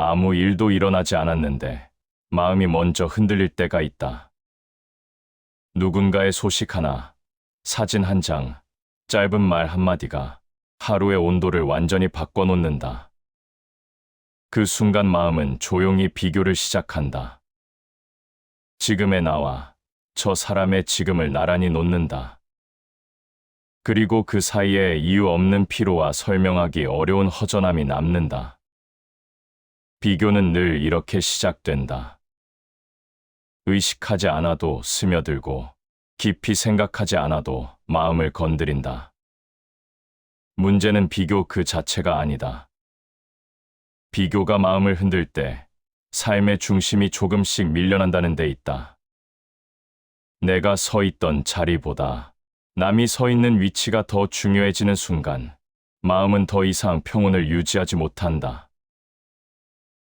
아무 일도 일어나지 않았는데 마음이 먼저 흔들릴 때가 있다. 누군가의 소식 하나, 사진 한 장, 짧은 말 한마디가 하루의 온도를 완전히 바꿔놓는다. 그 순간 마음은 조용히 비교를 시작한다. 지금의 나와 저 사람의 지금을 나란히 놓는다. 그리고 그 사이에 이유 없는 피로와 설명하기 어려운 허전함이 남는다. 비교는 늘 이렇게 시작된다. 의식하지 않아도 스며들고 깊이 생각하지 않아도 마음을 건드린다. 문제는 비교 그 자체가 아니다. 비교가 마음을 흔들 때 삶의 중심이 조금씩 밀려난다는 데 있다. 내가 서 있던 자리보다 남이 서 있는 위치가 더 중요해지는 순간 마음은 더 이상 평온을 유지하지 못한다.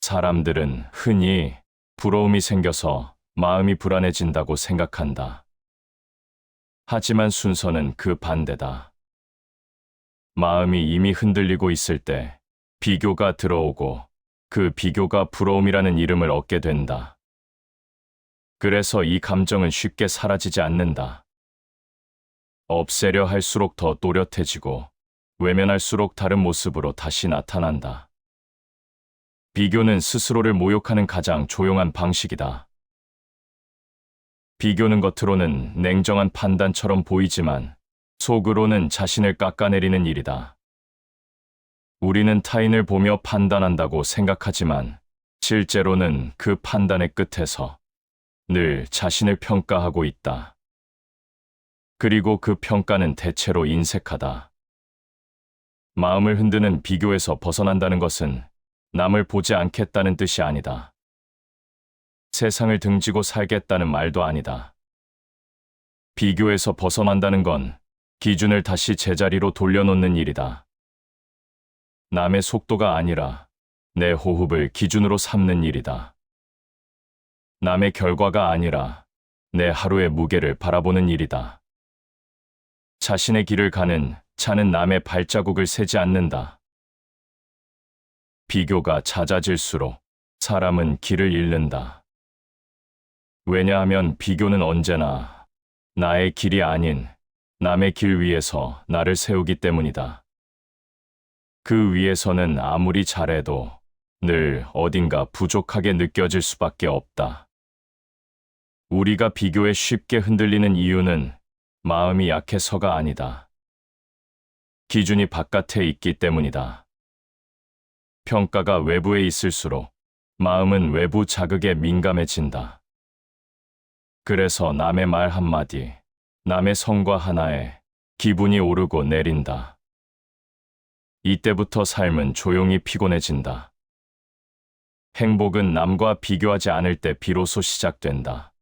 사람들은 흔히 부러움이 생겨서 마음이 불안해진다고 생각한다. 하지만 순서는 그 반대다. 마음이 이미 흔들리고 있을 때 비교가 들어오고 그 비교가 부러움이라는 이름을 얻게 된다. 그래서 이 감정은 쉽게 사라지지 않는다. 없애려 할수록 더 또렷해지고 외면할수록 다른 모습으로 다시 나타난다. 비교는 스스로를 모욕하는 가장 조용한 방식이다. 비교는 겉으로는 냉정한 판단처럼 보이지만 속으로는 자신을 깎아내리는 일이다. 우리는 타인을 보며 판단한다고 생각하지만 실제로는 그 판단의 끝에서 늘 자신을 평가하고 있다. 그리고 그 평가는 대체로 인색하다. 마음을 흔드는 비교에서 벗어난다는 것은 남을 보지 않겠다는 뜻이 아니다. 세상을 등지고 살겠다는 말도 아니다. 비교에서 벗어난다는 건 기준을 다시 제자리로 돌려놓는 일이다. 남의 속도가 아니라 내 호흡을 기준으로 삼는 일이다. 남의 결과가 아니라 내 하루의 무게를 바라보는 일이다. 자신의 길을 가는 차는 남의 발자국을 세지 않는다. 비교가 잦아질수록 사람은 길을 잃는다. 왜냐하면 비교는 언제나 나의 길이 아닌 남의 길 위에서 나를 세우기 때문이다. 그 위에서는 아무리 잘해도 늘 어딘가 부족하게 느껴질 수밖에 없다. 우리가 비교에 쉽게 흔들리는 이유는 마음이 약해서가 아니다. 기준이 바깥에 있기 때문이다. 평가가 외부에 있을수록 마음은 외부 자극에 민감해진다. 그래서 남의 말 한마디, 남의 성과 하나에 기분이 오르고 내린다. 이때부터 삶은 조용히 피곤해진다. 행복은 남과 비교하지 않을 때 비로소 시작된다.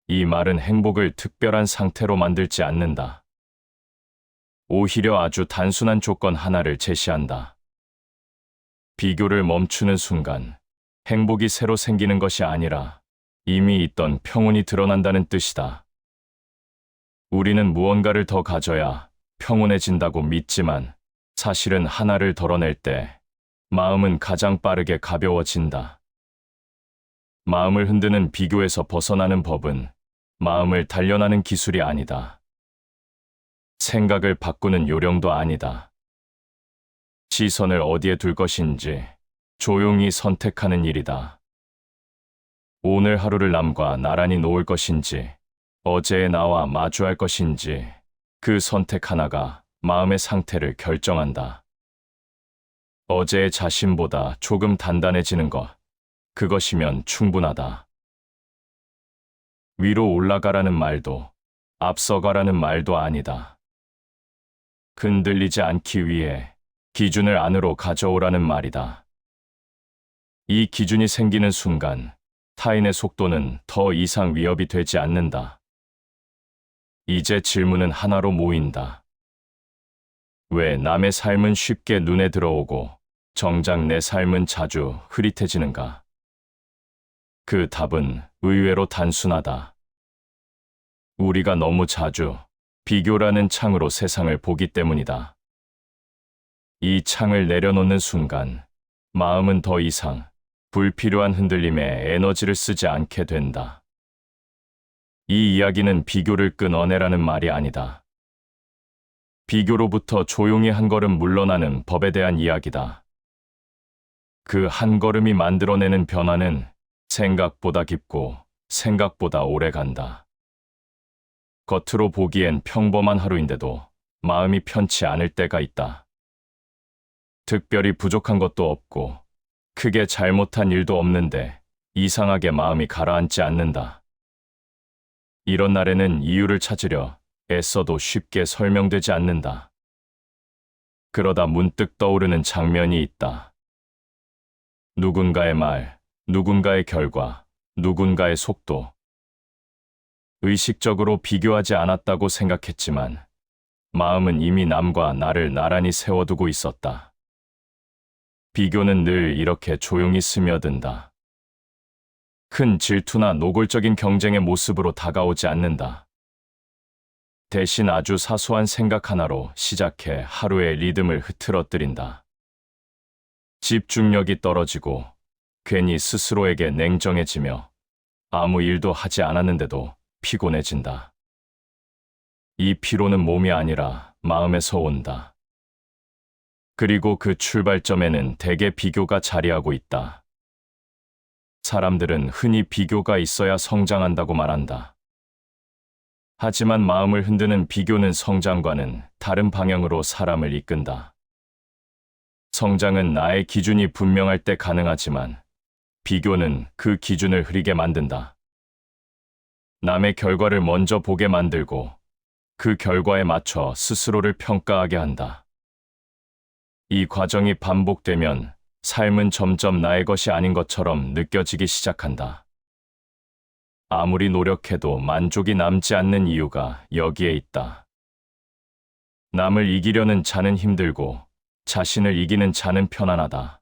이 말은 행복을 특별한 상태로 만들지 않는다. 오히려 아주 단순한 조건 하나를 제시한다. 비교를 멈추는 순간 행복이 새로 생기는 것이 아니라 이미 있던 평온이 드러난다는 뜻이다. 우리는 무언가를 더 가져야 평온해진다고 믿지만 사실은 하나를 덜어낼 때 마음은 가장 빠르게 가벼워진다. 마음을 흔드는 비교에서 벗어나는 법은 마음을 단련하는 기술이 아니다. 생각을 바꾸는 요령도 아니다. 시선을 어디에 둘 것인지 조용히 선택하는 일이다. 오늘 하루를 남과 나란히 놓을 것인지, 어제의 나와 마주할 것인지, 그 선택 하나가 마음의 상태를 결정한다. 어제의 자신보다 조금 단단해지는 것, 그것이면 충분하다. 위로 올라가라는 말도, 앞서가라는 말도 아니다. 흔들리지 않기 위해 기준을 안으로 가져오라는 말이다. 이 기준이 생기는 순간 타인의 속도는 더 이상 위협이 되지 않는다. 이제 질문은 하나로 모인다. 왜 남의 삶은 쉽게 눈에 들어오고 정작 내 삶은 자주 흐릿해지는가? 그 답은 의외로 단순하다. 우리가 너무 자주 비교라는 창으로 세상을 보기 때문이다. 이 창을 내려놓는 순간 마음은 더 이상 불필요한 흔들림에 에너지를 쓰지 않게 된다. 이 이야기는 비교를 끊어내라는 말이 아니다. 비교로부터 조용히 한 걸음 물러나는 법에 대한 이야기다. 그 한 걸음이 만들어내는 변화는 생각보다 깊고 생각보다 오래 간다. 겉으로 보기엔 평범한 하루인데도 마음이 편치 않을 때가 있다. 특별히 부족한 것도 없고 크게 잘못한 일도 없는데 이상하게 마음이 가라앉지 않는다. 이런 날에는 이유를 찾으려 애써도 쉽게 설명되지 않는다. 그러다 문득 떠오르는 장면이 있다. 누군가의 말, 누군가의 결과, 누군가의 속도. 의식적으로 비교하지 않았다고 생각했지만 마음은 이미 남과 나를 나란히 세워두고 있었다. 비교는 늘 이렇게 조용히 스며든다. 큰 질투나 노골적인 경쟁의 모습으로 다가오지 않는다. 대신 아주 사소한 생각 하나로 시작해 하루의 리듬을 흐트러뜨린다. 집중력이 떨어지고 괜히 스스로에게 냉정해지며 아무 일도 하지 않았는데도 피곤해진다. 이 피로는 몸이 아니라 마음에서 온다. 그리고 그 출발점에는 대개 비교가 자리하고 있다. 사람들은 흔히 비교가 있어야 성장한다고 말한다. 하지만 마음을 흔드는 비교는 성장과는 다른 방향으로 사람을 이끈다. 성장은 나의 기준이 분명할 때 가능하지만 비교는 그 기준을 흐리게 만든다. 남의 결과를 먼저 보게 만들고 그 결과에 맞춰 스스로를 평가하게 한다. 이 과정이 반복되면 삶은 점점 나의 것이 아닌 것처럼 느껴지기 시작한다. 아무리 노력해도 만족이 남지 않는 이유가 여기에 있다. 남을 이기려는 자는 힘들고 자신을 이기는 자는 편안하다.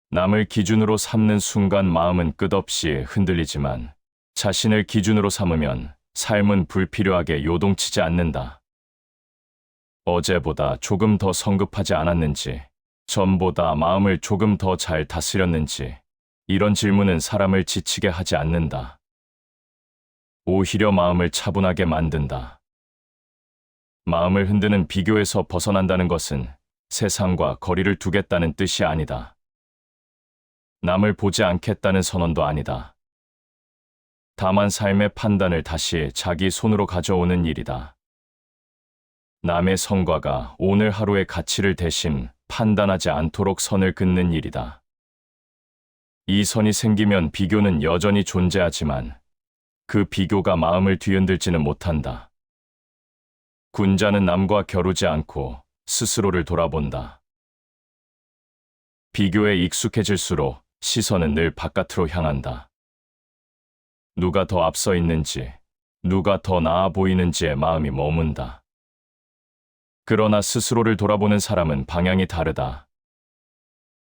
남을 기준으로 삼는 순간 마음은 끝없이 흔들리지만 자신을 기준으로 삼으면 삶은 불필요하게 요동치지 않는다. 어제보다 조금 더 성급하지 않았는지, 전보다 마음을 조금 더 잘 다스렸는지, 이런 질문은 사람을 지치게 하지 않는다. 오히려 마음을 차분하게 만든다. 마음을 흔드는 비교에서 벗어난다는 것은 세상과 거리를 두겠다는 뜻이 아니다. 남을 보지 않겠다는 선언도 아니다. 다만 삶의 판단을 다시 자기 손으로 가져오는 일이다. 남의 성과가 오늘 하루의 가치를 대신 판단하지 않도록 선을 긋는 일이다. 이 선이 생기면 비교는 여전히 존재하지만 그 비교가 마음을 뒤흔들지는 못한다. 군자는 남과 겨루지 않고 스스로를 돌아본다. 비교에 익숙해질수록 시선은 늘 바깥으로 향한다. 누가 더 앞서 있는지, 누가 더 나아 보이는지에 마음이 머문다. 그러나 스스로를 돌아보는 사람은 방향이 다르다.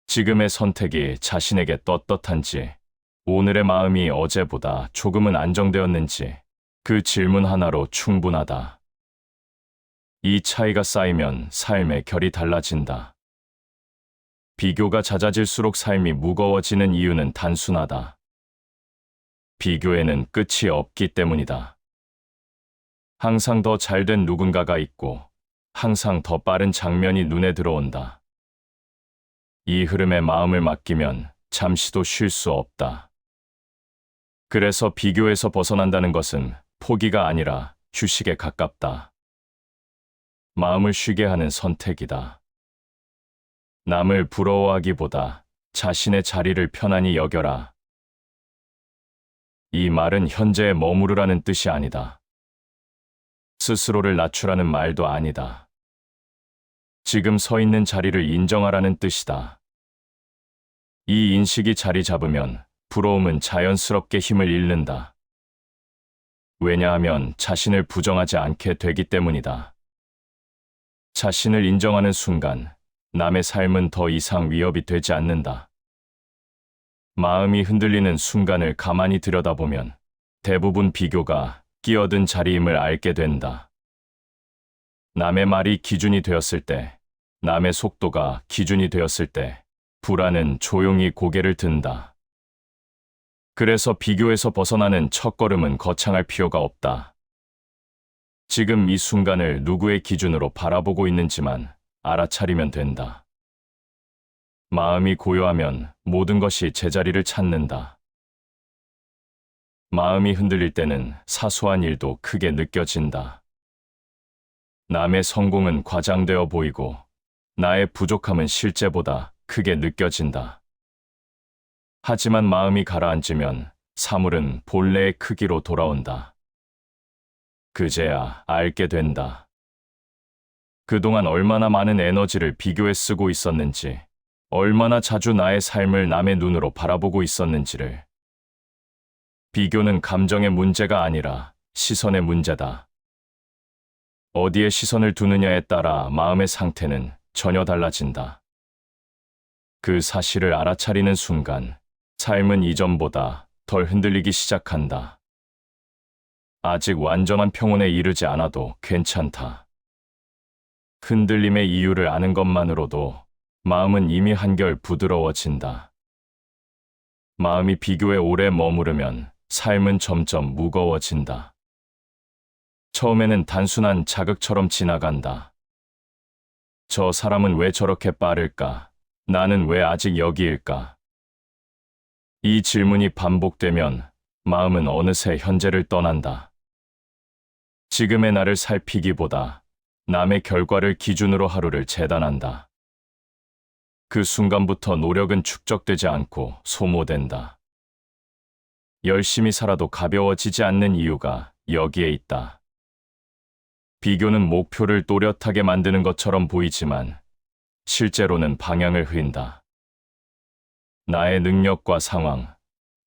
지금의 선택이 자신에게 떳떳한지, 오늘의 마음이 어제보다 조금은 안정되었는지, 그 질문 하나로 충분하다. 이 차이가 쌓이면 삶의 결이 달라진다. 비교가 잦아질수록 삶이 무거워지는 이유는 단순하다. 비교에는 끝이 없기 때문이다. 항상 더 잘된 누군가가 있고 항상 더 빠른 장면이 눈에 들어온다. 이 흐름에 마음을 맡기면 잠시도 쉴 수 없다. 그래서 비교에서 벗어난다는 것은 포기가 아니라 휴식에 가깝다. 마음을 쉬게 하는 선택이다. 남을 부러워하기보다 자신의 자리를 편안히 여겨라. 이 말은 현재에 머무르라는 뜻이 아니다. 스스로를 낮추라는 말도 아니다. 지금 서 있는 자리를 인정하라는 뜻이다. 이 인식이 자리 잡으면 부러움은 자연스럽게 힘을 잃는다. 왜냐하면 자신을 부정하지 않게 되기 때문이다. 자신을 인정하는 순간 남의 삶은 더 이상 위협이 되지 않는다. 마음이 흔들리는 순간을 가만히 들여다보면 대부분 비교가 끼어든 자리임을 알게 된다. 남의 말이 기준이 되었을 때 남의 속도가 기준이 되었을 때 불안은 조용히 고개를 든다. 그래서 비교에서 벗어나는 첫걸음은 거창할 필요가 없다. 지금 이 순간을 누구의 기준으로 바라보고 있는지만 알아차리면 된다. 마음이 고요하면 모든 것이 제자리를 찾는다. 마음이 흔들릴 때는 사소한 일도 크게 느껴진다. 남의 성공은 과장되어 보이고 나의 부족함은 실제보다 크게 느껴진다. 하지만 마음이 가라앉으면 사물은 본래의 크기로 돌아온다. 그제야 알게 된다. 그동안 얼마나 많은 에너지를 비교에 쓰고 있었는지, 얼마나 자주 나의 삶을 남의 눈으로 바라보고 있었는지를. 비교는 감정의 문제가 아니라 시선의 문제다. 어디에 시선을 두느냐에 따라 마음의 상태는 전혀 달라진다. 그 사실을 알아차리는 순간, 삶은 이전보다 덜 흔들리기 시작한다. 아직 완전한 평온에 이르지 않아도 괜찮다. 흔들림의 이유를 아는 것만으로도 마음은 이미 한결 부드러워진다. 마음이 비교에 오래 머무르면 삶은 점점 무거워진다. 처음에는 단순한 자극처럼 지나간다. 저 사람은 왜 저렇게 빠를까? 나는 왜 아직 여기일까? 이 질문이 반복되면 마음은 어느새 현재를 떠난다. 지금의 나를 살피기보다 남의 결과를 기준으로 하루를 재단한다. 그 순간부터 노력은 축적되지 않고 소모된다. 열심히 살아도 가벼워지지 않는 이유가 여기에 있다. 비교는 목표를 또렷하게 만드는 것처럼 보이지만 실제로는 방향을 흐린다. 나의 능력과 상황,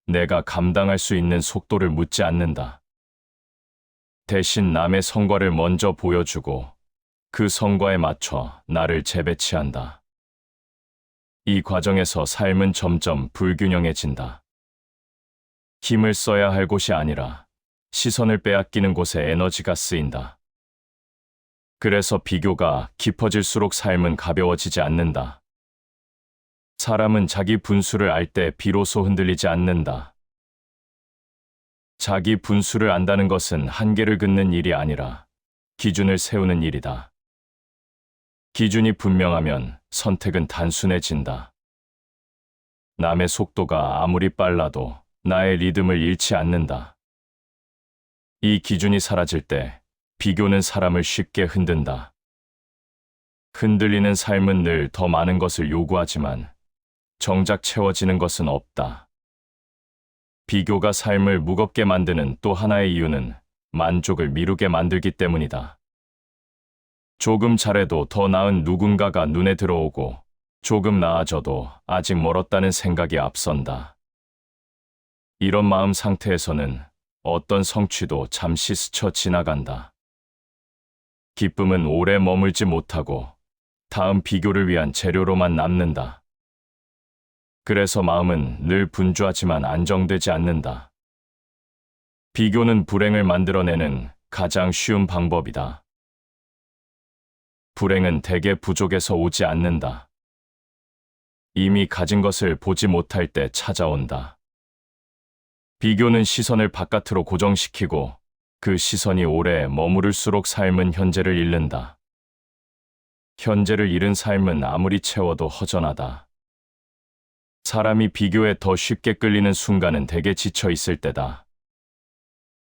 내가 감당할 수 있는 속도를 묻지 않는다. 대신 남의 성과를 먼저 보여주고 그 성과에 맞춰 나를 재배치한다. 이 과정에서 삶은 점점 불균형해진다. 힘을 써야 할 곳이 아니라 시선을 빼앗기는 곳에 에너지가 쓰인다. 그래서 비교가 깊어질수록 삶은 가벼워지지 않는다. 사람은 자기 분수를 알 때 비로소 흔들리지 않는다. 자기 분수를 안다는 것은 한계를 긋는 일이 아니라 기준을 세우는 일이다. 기준이 분명하면 선택은 단순해진다. 남의 속도가 아무리 빨라도 나의 리듬을 잃지 않는다. 이 기준이 사라질 때 비교는 사람을 쉽게 흔든다. 흔들리는 삶은 늘 더 많은 것을 요구하지만 정작 채워지는 것은 없다. 비교가 삶을 무겁게 만드는 또 하나의 이유는 만족을 미루게 만들기 때문이다. 조금 잘해도 더 나은 누군가가 눈에 들어오고 조금 나아져도 아직 멀었다는 생각이 앞선다. 이런 마음 상태에서는 어떤 성취도 잠시 스쳐 지나간다. 기쁨은 오래 머물지 못하고 다음 비교를 위한 재료로만 남는다. 그래서 마음은 늘 분주하지만 안정되지 않는다. 비교는 불행을 만들어내는 가장 쉬운 방법이다. 불행은 대개 부족에서 오지 않는다. 이미 가진 것을 보지 못할 때 찾아온다. 비교는 시선을 바깥으로 고정시키고 그 시선이 오래 머무를수록 삶은 현재를 잃는다. 현재를 잃은 삶은 아무리 채워도 허전하다. 사람이 비교에 더 쉽게 끌리는 순간은 대개 지쳐 있을 때다.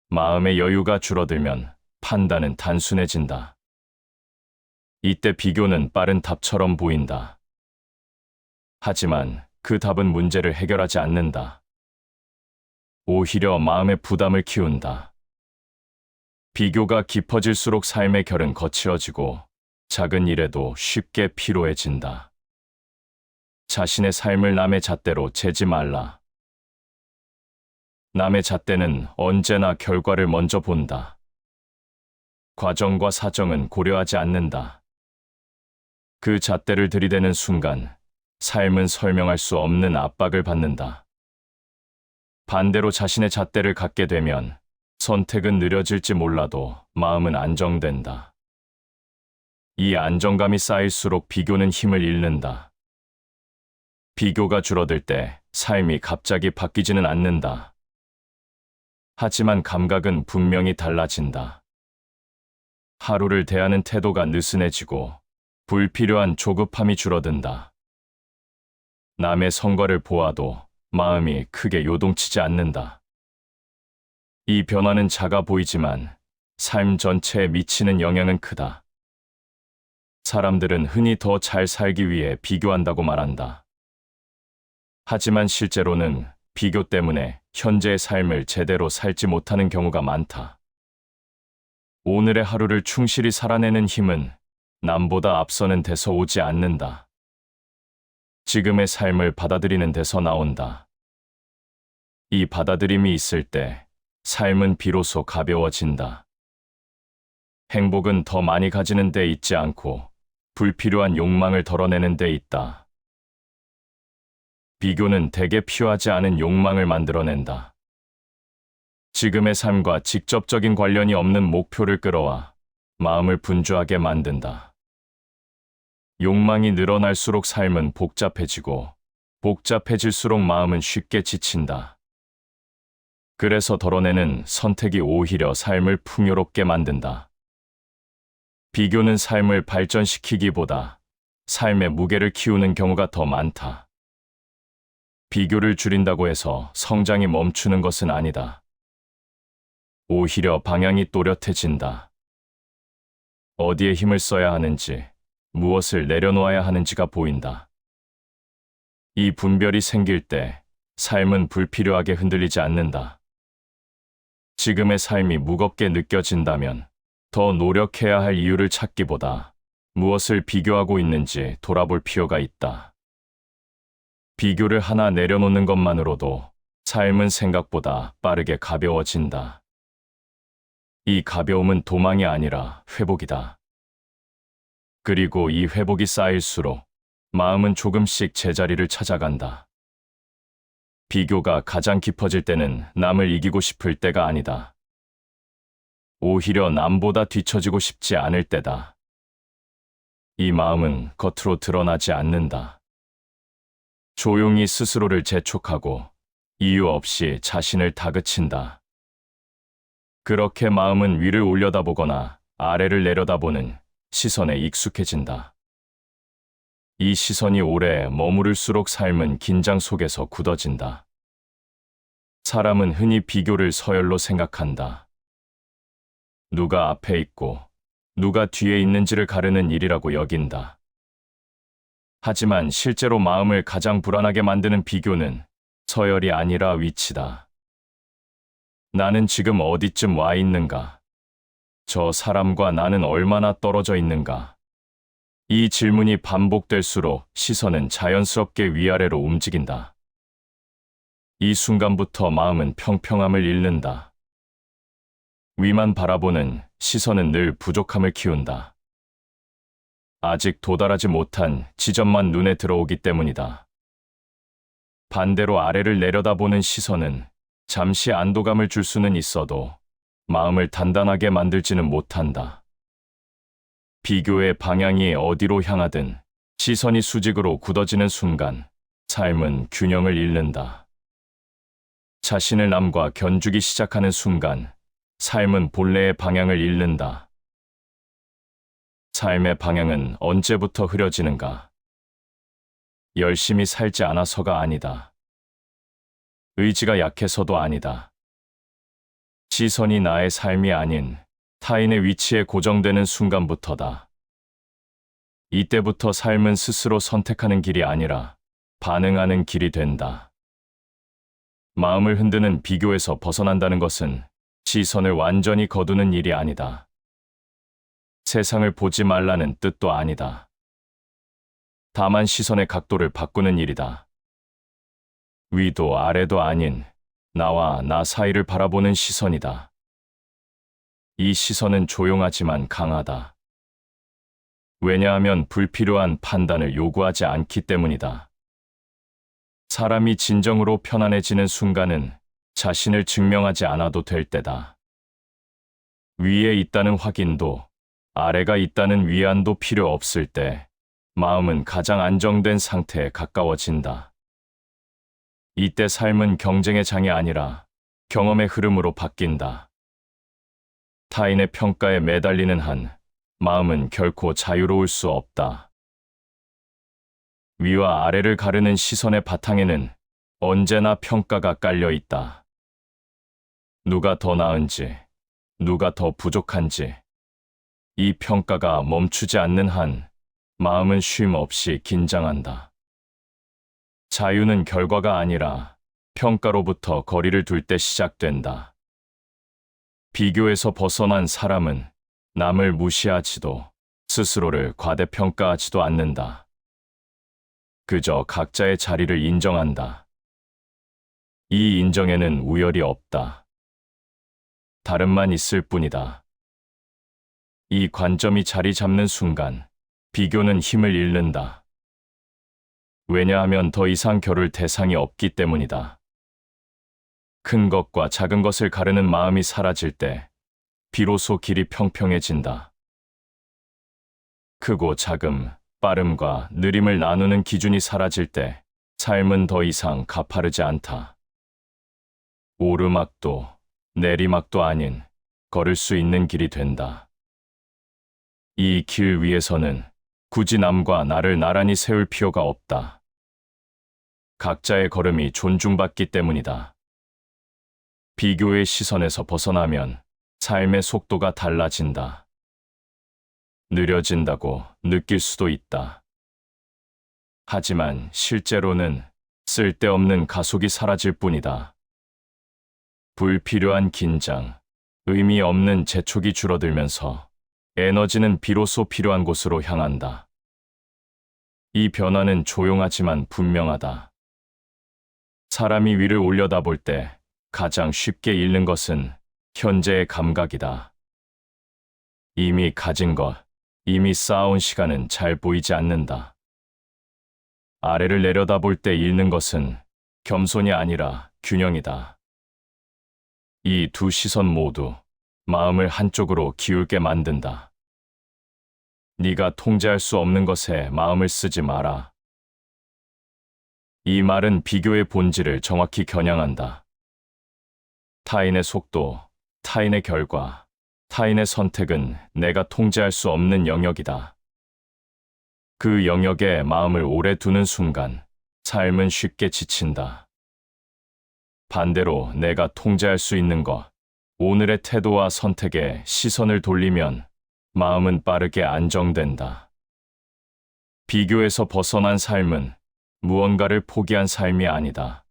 마음의 여유가 줄어들면 판단은 단순해진다. 이때 비교는 빠른 답처럼 보인다. 하지만 그 답은 문제를 해결하지 않는다. 오히려 마음의 부담을 키운다. 비교가 깊어질수록 삶의 결은 거칠어지고 작은 일에도 쉽게 피로해진다. 자신의 삶을 남의 잣대로 재지 말라. 남의 잣대는 언제나 결과를 먼저 본다. 과정과 사정은 고려하지 않는다. 그 잣대를 들이대는 순간 삶은 설명할 수 없는 압박을 받는다. 반대로 자신의 잣대를 갖게 되면 선택은 느려질지 몰라도 마음은 안정된다. 이 안정감이 쌓일수록 비교는 힘을 잃는다. 비교가 줄어들 때 삶이 갑자기 바뀌지는 않는다. 하지만 감각은 분명히 달라진다. 하루를 대하는 태도가 느슨해지고 불필요한 조급함이 줄어든다. 남의 성과를 보아도 마음이 크게 요동치지 않는다. 이 변화는 작아 보이지만 삶 전체에 미치는 영향은 크다. 사람들은 흔히 더 잘 살기 위해 비교한다고 말한다. 하지만 실제로는 비교 때문에 현재의 삶을 제대로 살지 못하는 경우가 많다. 오늘의 하루를 충실히 살아내는 힘은 남보다 앞서는 데서 오지 않는다. 지금의 삶을 받아들이는 데서 나온다. 이 받아들임이 있을 때 삶은 비로소 가벼워진다. 행복은 더 많이 가지는 데 있지 않고 불필요한 욕망을 덜어내는 데 있다. 비교는 대개 필요하지 않은 욕망을 만들어낸다. 지금의 삶과 직접적인 관련이 없는 목표를 끌어와 마음을 분주하게 만든다. 욕망이 늘어날수록 삶은 복잡해지고 복잡해질수록 마음은 쉽게 지친다. 그래서 덜어내는 선택이 오히려 삶을 풍요롭게 만든다. 비교는 삶을 발전시키기보다 삶의 무게를 키우는 경우가 더 많다. 비교를 줄인다고 해서 성장이 멈추는 것은 아니다. 오히려 방향이 또렷해진다. 어디에 힘을 써야 하는지, 무엇을 내려놓아야 하는지가 보인다. 이 분별이 생길 때 삶은 불필요하게 흔들리지 않는다. 지금의 삶이 무겁게 느껴진다면 더 노력해야 할 이유를 찾기보다 무엇을 비교하고 있는지 돌아볼 필요가 있다. 비교를 하나 내려놓는 것만으로도 삶은 생각보다 빠르게 가벼워진다. 이 가벼움은 도망이 아니라 회복이다. 그리고 이 회복이 쌓일수록 마음은 조금씩 제자리를 찾아간다. 비교가 가장 깊어질 때는 남을 이기고 싶을 때가 아니다. 오히려 남보다 뒤처지고 싶지 않을 때다. 이 마음은 겉으로 드러나지 않는다. 조용히 스스로를 재촉하고 이유 없이 자신을 다그친다. 그렇게 마음은 위를 올려다보거나 아래를 내려다보는 시선에 익숙해진다. 이 시선이 오래 머무를수록 삶은 긴장 속에서 굳어진다. 사람은 흔히 비교를 서열로 생각한다. 누가 앞에 있고 누가 뒤에 있는지를 가르는 일이라고 여긴다. 하지만 실제로 마음을 가장 불안하게 만드는 비교는 서열이 아니라 위치다. 나는 지금 어디쯤 와 있는가? 저 사람과 나는 얼마나 떨어져 있는가? 이 질문이 반복될수록 시선은 자연스럽게 위아래로 움직인다. 이 순간부터 마음은 평평함을 잃는다. 위만 바라보는 시선은 늘 부족함을 키운다. 아직 도달하지 못한 지점만 눈에 들어오기 때문이다. 반대로 아래를 내려다보는 시선은 잠시 안도감을 줄 수는 있어도 마음을 단단하게 만들지는 못한다. 비교의 방향이 어디로 향하든 시선이 수직으로 굳어지는 순간 삶은 균형을 잃는다. 자신을 남과 견주기 시작하는 순간 삶은 본래의 방향을 잃는다. 삶의 방향은 언제부터 흐려지는가? 열심히 살지 않아서가 아니다. 의지가 약해서도 아니다. 시선이 나의 삶이 아닌 타인의 위치에 고정되는 순간부터다. 이때부터 삶은 스스로 선택하는 길이 아니라 반응하는 길이 된다. 마음을 흔드는 비교에서 벗어난다는 것은 시선을 완전히 거두는 일이 아니다. 세상을 보지 말라는 뜻도 아니다. 다만 시선의 각도를 바꾸는 일이다. 위도 아래도 아닌 나와 나 사이를 바라보는 시선이다. 이 시선은 조용하지만 강하다. 왜냐하면 불필요한 판단을 요구하지 않기 때문이다. 사람이 진정으로 편안해지는 순간은 자신을 증명하지 않아도 될 때다. 위에 있다는 확인도 아래가 있다는 위안도 필요 없을 때 마음은 가장 안정된 상태에 가까워진다. 이때 삶은 경쟁의 장이 아니라 경험의 흐름으로 바뀐다. 타인의 평가에 매달리는 한 마음은 결코 자유로울 수 없다. 위와 아래를 가르는 시선의 바탕에는 언제나 평가가 깔려 있다. 누가 더 나은지, 누가 더 부족한지, 이 평가가 멈추지 않는 한 마음은 쉼 없이 긴장한다. 자유는 결과가 아니라 평가로부터 거리를 둘 때 시작된다. 비교에서 벗어난 사람은 남을 무시하지도 스스로를 과대평가하지도 않는다. 그저 각자의 자리를 인정한다. 이 인정에는 우열이 없다. 다름만 있을 뿐이다. 이 관점이 자리 잡는 순간 비교는 힘을 잃는다. 왜냐하면 더 이상 겨룰 대상이 없기 때문이다. 큰 것과 작은 것을 가르는 마음이 사라질 때 비로소 길이 평평해진다. 크고 작음, 빠름과 느림을 나누는 기준이 사라질 때 삶은 더 이상 가파르지 않다. 오르막도 내리막도 아닌 걸을 수 있는 길이 된다. 이 길 위에서는 굳이 남과 나를 나란히 세울 필요가 없다. 각자의 걸음이 존중받기 때문이다. 비교의 시선에서 벗어나면 삶의 속도가 달라진다. 느려진다고 느낄 수도 있다. 하지만 실제로는 쓸데없는 가속이 사라질 뿐이다. 불필요한 긴장, 의미 없는 재촉이 줄어들면서 에너지는 비로소 필요한 곳으로 향한다. 이 변화는 조용하지만 분명하다. 사람이 위를 올려다볼 때 가장 쉽게 잃는 것은 현재의 감각이다. 이미 가진 것, 이미 쌓아온 시간은 잘 보이지 않는다. 아래를 내려다볼 때 잃는 것은 겸손이 아니라 균형이다. 이 두 시선 모두 마음을 한쪽으로 기울게 만든다. 네가 통제할 수 없는 것에 마음을 쓰지 마라. 이 말은 비교의 본질을 정확히 겨냥한다. 타인의 속도, 타인의 결과, 타인의 선택은 내가 통제할 수 없는 영역이다. 그 영역에 마음을 오래 두는 순간 삶은 쉽게 지친다. 반대로 내가 통제할 수 있는 것, 오늘의 태도와 선택에 시선을 돌리면 마음은 빠르게 안정된다. 비교에서 벗어난 삶은 무언가를 포기한 삶이 아니다.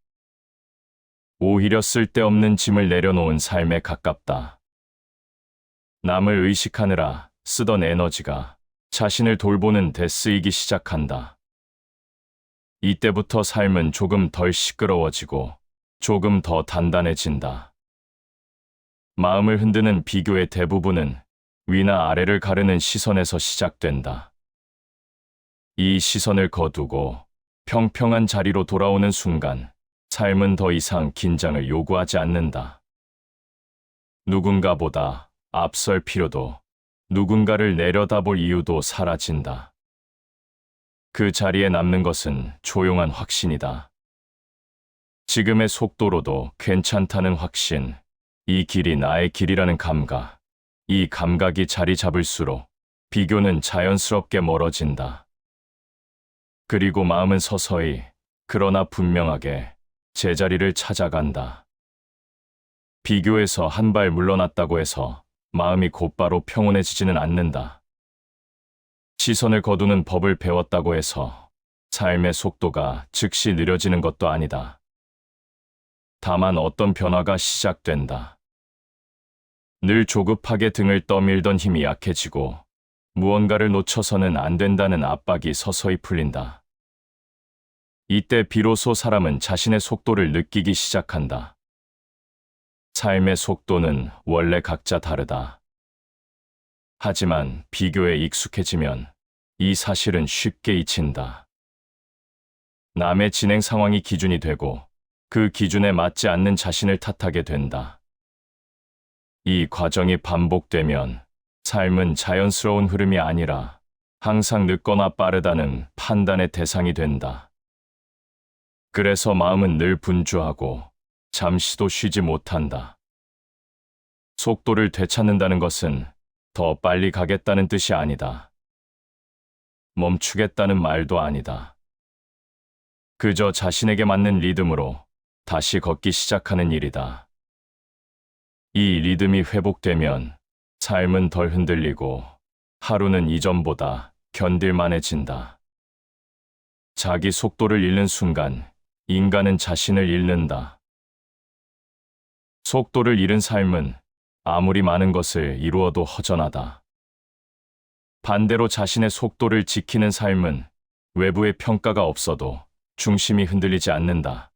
오히려 쓸데없는 짐을 내려놓은 삶에 가깝다. 남을 의식하느라 쓰던 에너지가 자신을 돌보는 데 쓰이기 시작한다. 이때부터 삶은 조금 덜 시끄러워지고 조금 더 단단해진다. 마음을 흔드는 비교의 대부분은 위나 아래를 가르는 시선에서 시작된다. 이 시선을 거두고 평평한 자리로 돌아오는 순간 삶은 더 이상 긴장을 요구하지 않는다. 누군가보다 앞설 필요도, 누군가를 내려다볼 이유도 사라진다. 그 자리에 남는 것은 조용한 확신이다. 지금의 속도로도 괜찮다는 확신, 이 길이 나의 길이라는 감각, 이 감각이 자리 잡을수록 비교는 자연스럽게 멀어진다. 그리고 마음은 서서히, 그러나 분명하게 제자리를 찾아간다. 비교에서 한 발 물러났다고 해서 마음이 곧바로 평온해지지는 않는다. 시선을 거두는 법을 배웠다고 해서 삶의 속도가 즉시 느려지는 것도 아니다. 다만 어떤 변화가 시작된다. 늘 조급하게 등을 떠밀던 힘이 약해지고 무언가를 놓쳐서는 안 된다는 압박이 서서히 풀린다. 이때 비로소 사람은 자신의 속도를 느끼기 시작한다. 삶의 속도는 원래 각자 다르다. 하지만 비교에 익숙해지면 이 사실은 쉽게 잊힌다. 남의 진행 상황이 기준이 되고 그 기준에 맞지 않는 자신을 탓하게 된다. 이 과정이 반복되면 삶은 자연스러운 흐름이 아니라 항상 늦거나 빠르다는 판단의 대상이 된다. 그래서 마음은 늘 분주하고 잠시도 쉬지 못한다. 속도를 되찾는다는 것은 더 빨리 가겠다는 뜻이 아니다. 멈추겠다는 말도 아니다. 그저 자신에게 맞는 리듬으로 다시 걷기 시작하는 일이다. 이 리듬이 회복되면 삶은 덜 흔들리고 하루는 이전보다 견딜만해진다. 자기 속도를 잃는 순간 인간은 자신을 잃는다. 속도를 잃은 삶은 아무리 많은 것을 이루어도 허전하다. 반대로 자신의 속도를 지키는 삶은 외부의 평가가 없어도 중심이 흔들리지 않는다.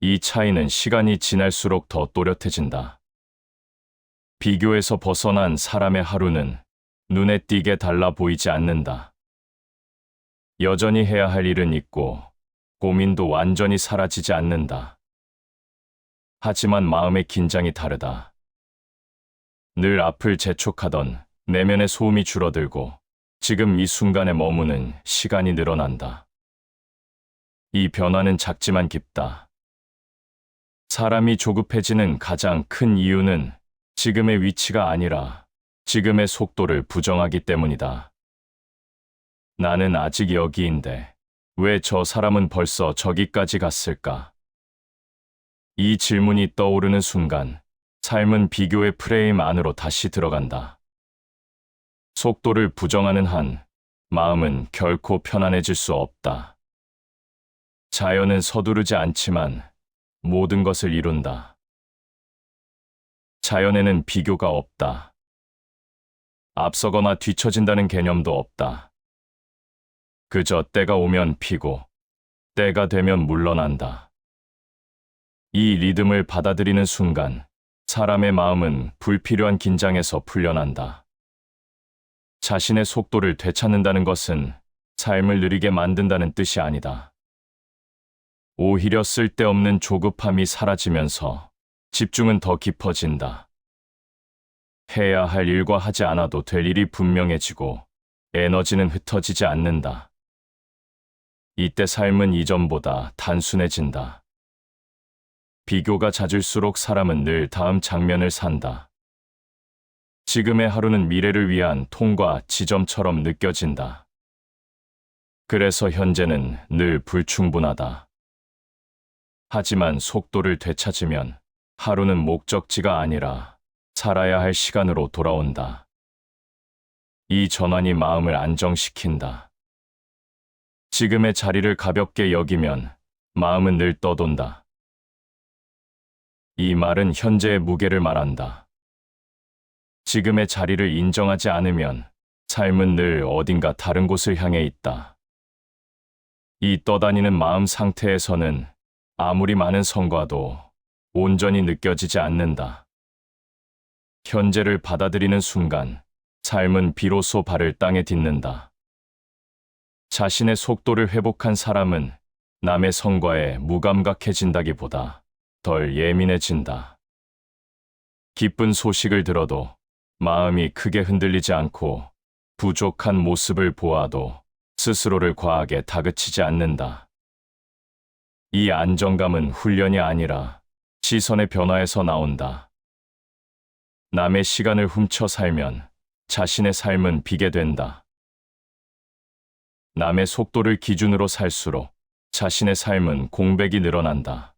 이 차이는 시간이 지날수록 더 또렷해진다. 비교에서 벗어난 사람의 하루는 눈에 띄게 달라 보이지 않는다. 여전히 해야 할 일은 있고 고민도 완전히 사라지지 않는다. 하지만 마음의 긴장이 다르다. 늘 앞을 재촉하던 내면의 소음이 줄어들고 지금 이 순간에 머무는 시간이 늘어난다. 이 변화는 작지만 깊다. 사람이 조급해지는 가장 큰 이유는 지금의 위치가 아니라 지금의 속도를 부정하기 때문이다. 나는 아직 여기인데 왜 저 사람은 벌써 저기까지 갔을까? 이 질문이 떠오르는 순간 삶은 비교의 프레임 안으로 다시 들어간다. 속도를 부정하는 한 마음은 결코 편안해질 수 없다. 자연은 서두르지 않지만 모든 것을 이룬다. 자연에는 비교가 없다. 앞서거나 뒤처진다는 개념도 없다. 그저 때가 오면 피고 때가 되면 물러난다. 이 리듬을 받아들이는 순간 사람의 마음은 불필요한 긴장에서 풀려난다. 자신의 속도를 되찾는다는 것은 삶을 느리게 만든다는 뜻이 아니다. 오히려 쓸데없는 조급함이 사라지면서 집중은 더 깊어진다. 해야 할 일과 하지 않아도 될 일이 분명해지고 에너지는 흩어지지 않는다. 이때 삶은 이전보다 단순해진다. 비교가 잦을수록 사람은 늘 다음 장면을 산다. 지금의 하루는 미래를 위한 통과 지점처럼 느껴진다. 그래서 현재는 늘 불충분하다. 하지만 속도를 되찾으면 하루는 목적지가 아니라 살아야 할 시간으로 돌아온다. 이 전환이 마음을 안정시킨다. 지금의 자리를 가볍게 여기면 마음은 늘 떠돈다. 이 말은 현재의 무게를 말한다. 지금의 자리를 인정하지 않으면 삶은 늘 어딘가 다른 곳을 향해 있다. 이 떠다니는 마음 상태에서는 아무리 많은 성과도 온전히 느껴지지 않는다. 현재를 받아들이는 순간 삶은 비로소 발을 땅에 딛는다. 자신의 속도를 회복한 사람은 남의 성과에 무감각해진다기보다 덜 예민해진다. 기쁜 소식을 들어도 마음이 크게 흔들리지 않고 부족한 모습을 보아도 스스로를 과하게 다그치지 않는다. 이 안정감은 훈련이 아니라 시선의 변화에서 나온다. 남의 시간을 훔쳐 살면 자신의 삶은 비게 된다. 남의 속도를 기준으로 살수록 자신의 삶은 공백이 늘어난다.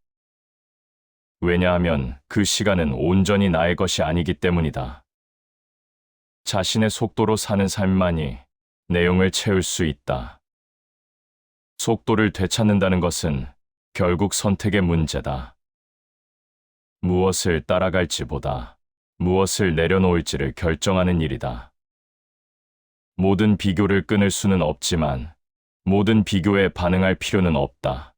왜냐하면 그 시간은 온전히 나의 것이 아니기 때문이다. 자신의 속도로 사는 삶만이 내용을 채울 수 있다. 속도를 되찾는다는 것은 결국 선택의 문제다. 무엇을 따라갈지보다 무엇을 내려놓을지를 결정하는 일이다. 모든 비교를 끊을 수는 없지만 모든 비교에 반응할 필요는 없다.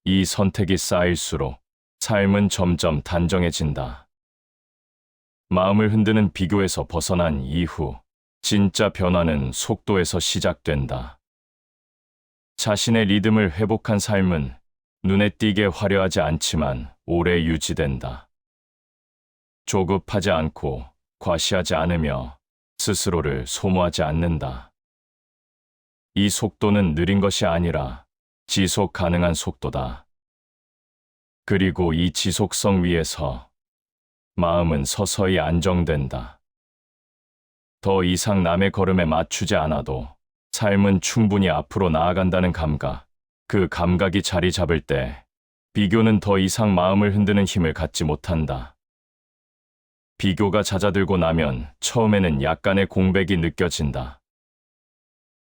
이 선택이 쌓일수록 삶은 점점 단정해진다. 마음을 흔드는 비교에서 벗어난 이후 진짜 변화는 속도에서 시작된다. 자신의 리듬을 회복한 삶은 눈에 띄게 화려하지 않지만 오래 유지된다. 조급하지 않고 과시하지 않으며 스스로를 소모하지 않는다. 이 속도는 느린 것이 아니라 지속 가능한 속도다. 그리고 이 지속성 위에서 마음은 서서히 안정된다. 더 이상 남의 걸음에 맞추지 않아도 삶은 충분히 앞으로 나아간다는 감각, 그 감각이 자리 잡을 때 비교는 더 이상 마음을 흔드는 힘을 갖지 못한다. 비교가 잦아들고 나면 처음에는 약간의 공백이 느껴진다.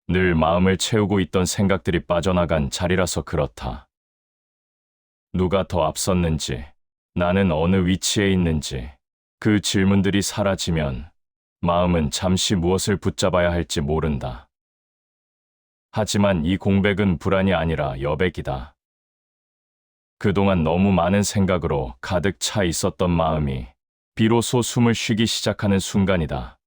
늘 마음을 채우고 있던 생각들이 빠져나간 자리라서 그렇다. 누가 더 앞섰는지, 나는 어느 위치에 있는지, 그 질문들이 사라지면 마음은 잠시 무엇을 붙잡아야 할지 모른다. 하지만 이 공백은 불안이 아니라 여백이다. 그동안 너무 많은 생각으로 가득 차 있었던 마음이 비로소 숨을 쉬기 시작하는 순간이다.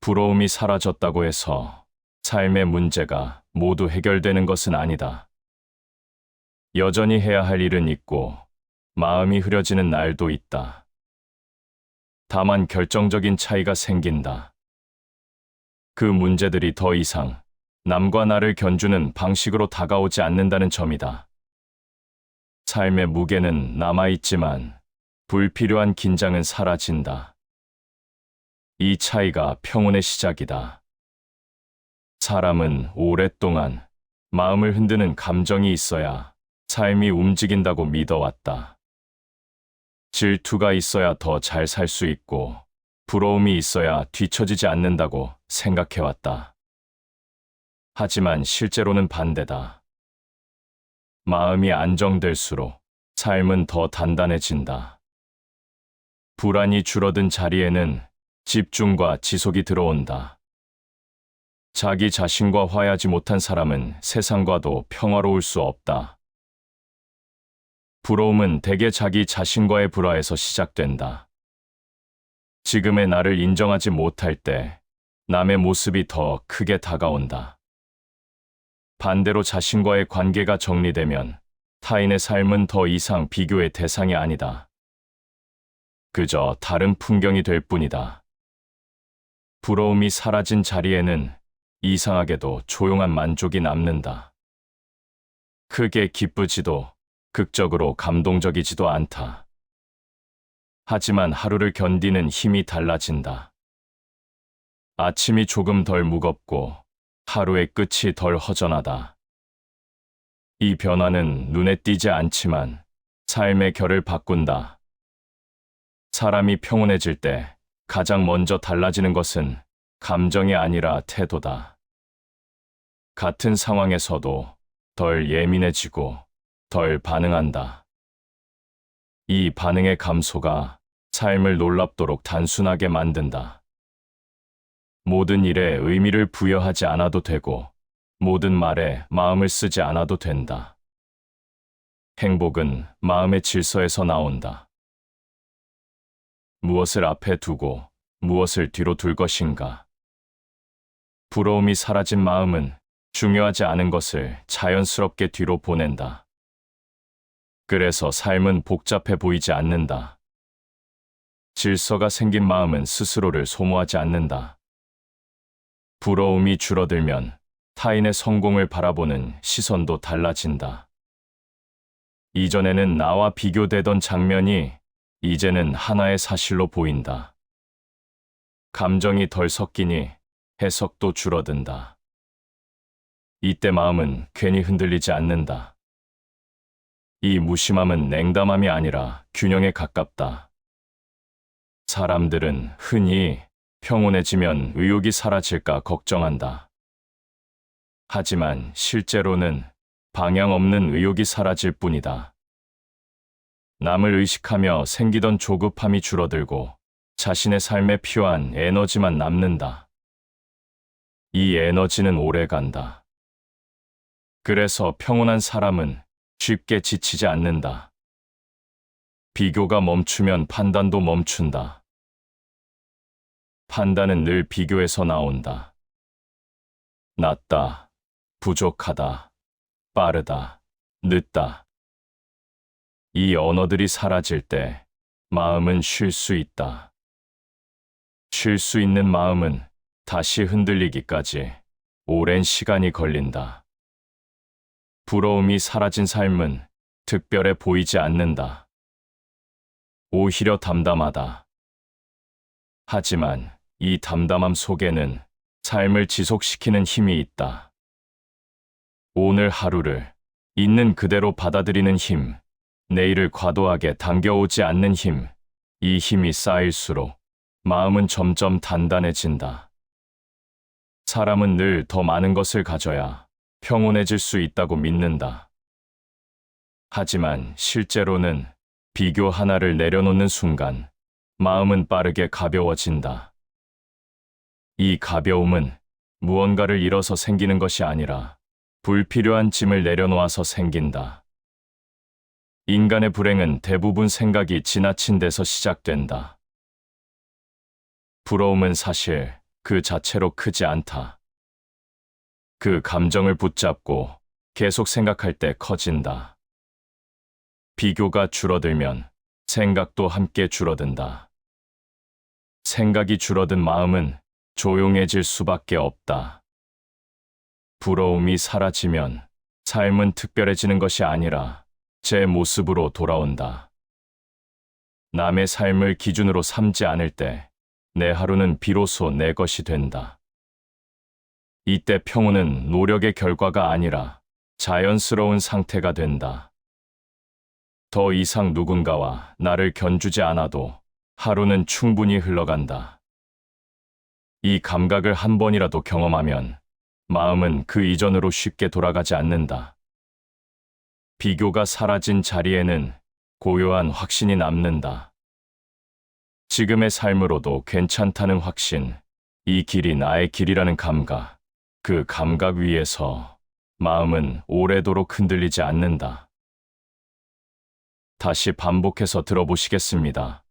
부러움이 사라졌다고 해서 삶의 문제가 모두 해결되는 것은 아니다. 여전히 해야 할 일은 있고 마음이 흐려지는 날도 있다. 다만 결정적인 차이가 생긴다. 그 문제들이 더 이상 남과 나를 견주는 방식으로 다가오지 않는다는 점이다. 삶의 무게는 남아있지만 불필요한 긴장은 사라진다. 이 차이가 평온의 시작이다. 사람은 오랫동안 마음을 흔드는 감정이 있어야 삶이 움직인다고 믿어왔다. 질투가 있어야 더 잘 살 수 있고 부러움이 있어야 뒤처지지 않는다고 생각해왔다. 하지만 실제로는 반대다. 마음이 안정될수록 삶은 더 단단해진다. 불안이 줄어든 자리에는 집중과 지속이 들어온다. 자기 자신과 화해하지 못한 사람은 세상과도 평화로울 수 없다. 부러움은 대개 자기 자신과의 불화에서 시작된다. 지금의 나를 인정하지 못할 때 남의 모습이 더 크게 다가온다. 반대로 자신과의 관계가 정리되면 타인의 삶은 더 이상 비교의 대상이 아니다. 그저 다른 풍경이 될 뿐이다. 부러움이 사라진 자리에는 이상하게도 조용한 만족이 남는다. 크게 기쁘지도 극적으로 감동적이지도 않다. 하지만 하루를 견디는 힘이 달라진다. 아침이 조금 덜 무겁고 하루의 끝이 덜 허전하다. 이 변화는 눈에 띄지 않지만 삶의 결을 바꾼다. 사람이 평온해질 때 가장 먼저 달라지는 것은 감정이 아니라 태도다. 같은 상황에서도 덜 예민해지고 덜 반응한다. 이 반응의 감소가 삶을 놀랍도록 단순하게 만든다. 모든 일에 의미를 부여하지 않아도 되고 모든 말에 마음을 쓰지 않아도 된다. 행복은 마음의 질서에서 나온다. 무엇을 앞에 두고 무엇을 뒤로 둘 것인가? 부러움이 사라진 마음은 중요하지 않은 것을 자연스럽게 뒤로 보낸다. 그래서 삶은 복잡해 보이지 않는다. 질서가 생긴 마음은 스스로를 소모하지 않는다. 부러움이 줄어들면 타인의 성공을 바라보는 시선도 달라진다. 이전에는 나와 비교되던 장면이 이제는 하나의 사실로 보인다. 감정이 덜 섞이니 해석도 줄어든다. 이때 마음은 괜히 흔들리지 않는다. 이 무심함은 냉담함이 아니라 균형에 가깝다. 사람들은 흔히 평온해지면 의욕이 사라질까 걱정한다. 하지만 실제로는 방향 없는 의욕이 사라질 뿐이다. 남을 의식하며 생기던 조급함이 줄어들고 자신의 삶에 필요한 에너지만 남는다. 이 에너지는 오래 간다. 그래서 평온한 사람은 쉽게 지치지 않는다. 비교가 멈추면 판단도 멈춘다. 판단은 늘 비교에서 나온다. 낮다, 부족하다, 빠르다, 늦다. 이 언어들이 사라질 때 마음은 쉴 수 있다. 쉴 수 있는 마음은 다시 흔들리기까지 오랜 시간이 걸린다. 부러움이 사라진 삶은 특별해 보이지 않는다. 오히려 담담하다. 하지만 이 담담함 속에는 삶을 지속시키는 힘이 있다. 오늘 하루를 있는 그대로 받아들이는 힘, 내일을 과도하게 당겨오지 않는 힘, 이 힘이 쌓일수록 마음은 점점 단단해진다. 사람은 늘 더 많은 것을 가져야 평온해질 수 있다고 믿는다. 하지만 실제로는 비교 하나를 내려놓는 순간 마음은 빠르게 가벼워진다. 이 가벼움은 무언가를 잃어서 생기는 것이 아니라 불필요한 짐을 내려놓아서 생긴다. 인간의 불행은 대부분 생각이 지나친 데서 시작된다. 부러움은 사실 그 자체로 크지 않다. 그 감정을 붙잡고 계속 생각할 때 커진다. 비교가 줄어들면 생각도 함께 줄어든다. 생각이 줄어든 마음은 조용해질 수밖에 없다. 부러움이 사라지면 삶은 특별해지는 것이 아니라 제 모습으로 돌아온다. 남의 삶을 기준으로 삼지 않을 때 내 하루는 비로소 내 것이 된다. 이때 평온은 노력의 결과가 아니라 자연스러운 상태가 된다. 더 이상 누군가와 나를 견주지 않아도 하루는 충분히 흘러간다. 이 감각을 한 번이라도 경험하면 마음은 그 이전으로 쉽게 돌아가지 않는다. 비교가 사라진 자리에는 고요한 확신이 남는다. 지금의 삶으로도 괜찮다는 확신, 이 길이 나의 길이라는 감각, 그 감각 위에서 마음은 오래도록 흔들리지 않는다. 다시 반복해서 들어보시겠습니다.